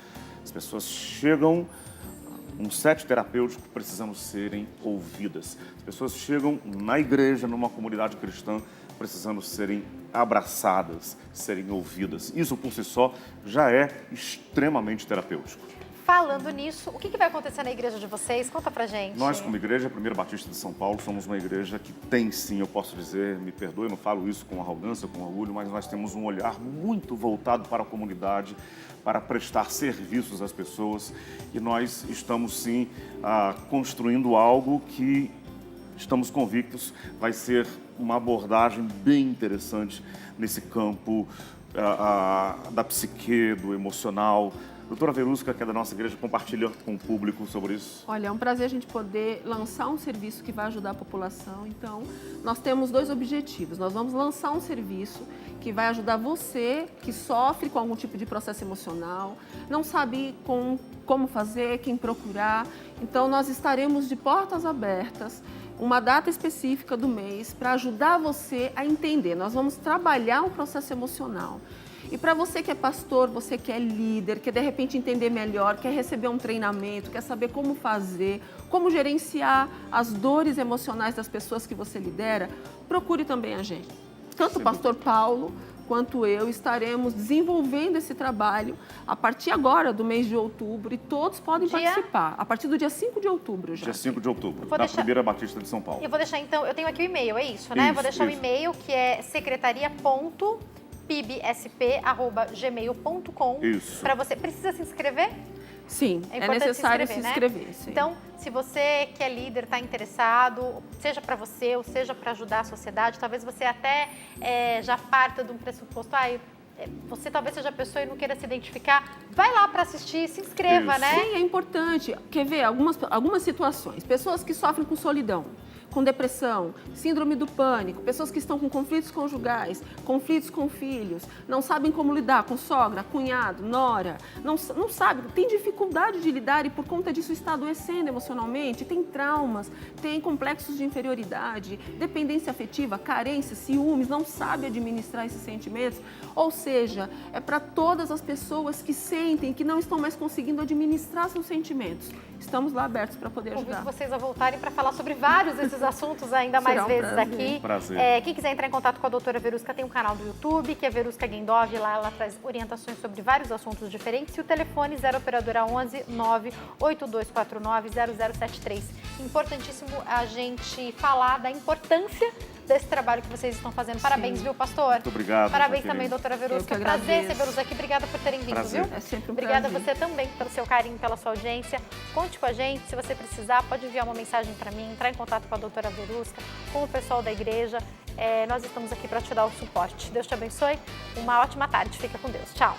As pessoas chegam um set terapêutico precisando serem ouvidas. As pessoas chegam na igreja, numa comunidade cristã, precisando serem abraçadas, serem ouvidas. Isso por si só já é extremamente terapêutico. Falando nisso, o que vai acontecer na igreja de vocês? Conta pra gente. Nós, como igreja, a Primeira Batista de São Paulo, somos uma igreja que tem sim, eu posso dizer, me perdoe, eu não falo isso com arrogância, com orgulho, mas nós temos um olhar muito voltado para a comunidade, para prestar serviços às pessoas, e nós estamos sim construindo algo que estamos convictos vai ser uma abordagem bem interessante nesse campo da psique, do emocional. Doutora Verusca, que é da nossa igreja, compartilha com o público sobre isso. Olha, é um prazer a gente poder lançar um serviço que vai ajudar a população. Então, nós temos 2 objetivos. Nós vamos lançar um serviço que vai ajudar você que sofre com algum tipo de processo emocional, não sabe como fazer, quem procurar. Então, nós estaremos de portas abertas, uma data específica do mês, para ajudar você a entender. Nós vamos trabalhar um processo emocional. E para você que é pastor, você que é líder, quer de repente entender melhor, quer receber um treinamento, quer saber como fazer, como gerenciar as dores emocionais das pessoas que você lidera, procure também a gente. Tanto o pastor Paulo quanto eu estaremos desenvolvendo esse trabalho a partir agora do mês de outubro e todos podem participar. A partir do dia 5 de outubro já. Dia 5 de outubro, na Primeira Batista de São Paulo. Eu vou deixar então, eu tenho aqui o e-mail, é isso, né? Vou deixar o e-mail que é secretaria.pibsp@gmail.com. Isso. Para você. Precisa se inscrever? Sim, é necessário se inscrever. Sim. Então, se você que é líder está interessado, seja para você ou seja para ajudar a sociedade, talvez você até já parta de um pressuposto, você talvez seja a pessoa e não queira se identificar, vai lá para assistir, se inscreva, Isso. né? Sim, é importante. Quer ver algumas situações? Pessoas que sofrem com solidão, com depressão, síndrome do pânico, pessoas que estão com conflitos conjugais, conflitos com filhos, não sabem como lidar com sogra, cunhado, nora, não sabe, tem dificuldade de lidar e por conta disso está adoecendo emocionalmente, tem traumas, tem complexos de inferioridade, dependência afetiva, carência, ciúmes, não sabe administrar esses sentimentos. Ou seja, é para todas as pessoas que sentem que não estão mais conseguindo administrar seus sentimentos. Estamos lá abertos para poder ajudar. Convido vocês a voltarem para falar sobre vários desses assuntos ainda mais vezes aqui. Prazer. Quem quiser entrar em contato com a doutora Verusca tem um canal do YouTube, que é Verusca Guendov, lá ela traz orientações sobre vários assuntos diferentes. E o telefone 0 operadora 11 98249 0073. Importantíssimo a gente falar da importância desse trabalho que vocês estão fazendo. Parabéns, viu, pastor? Muito obrigado. Parabéns também, doutora Verusca. Prazer recebê-los aqui. Obrigada por terem vindo, Prazer. viu? É sempre um Obrigada a prazer. você também pelo seu carinho, pela sua audiência. Conte com a gente. Se você precisar, pode enviar uma mensagem para mim, entrar em contato com a doutora Verusca, com o pessoal da igreja. Nós estamos aqui para te dar o suporte. Deus te abençoe. Uma ótima tarde. Fica com Deus. Tchau.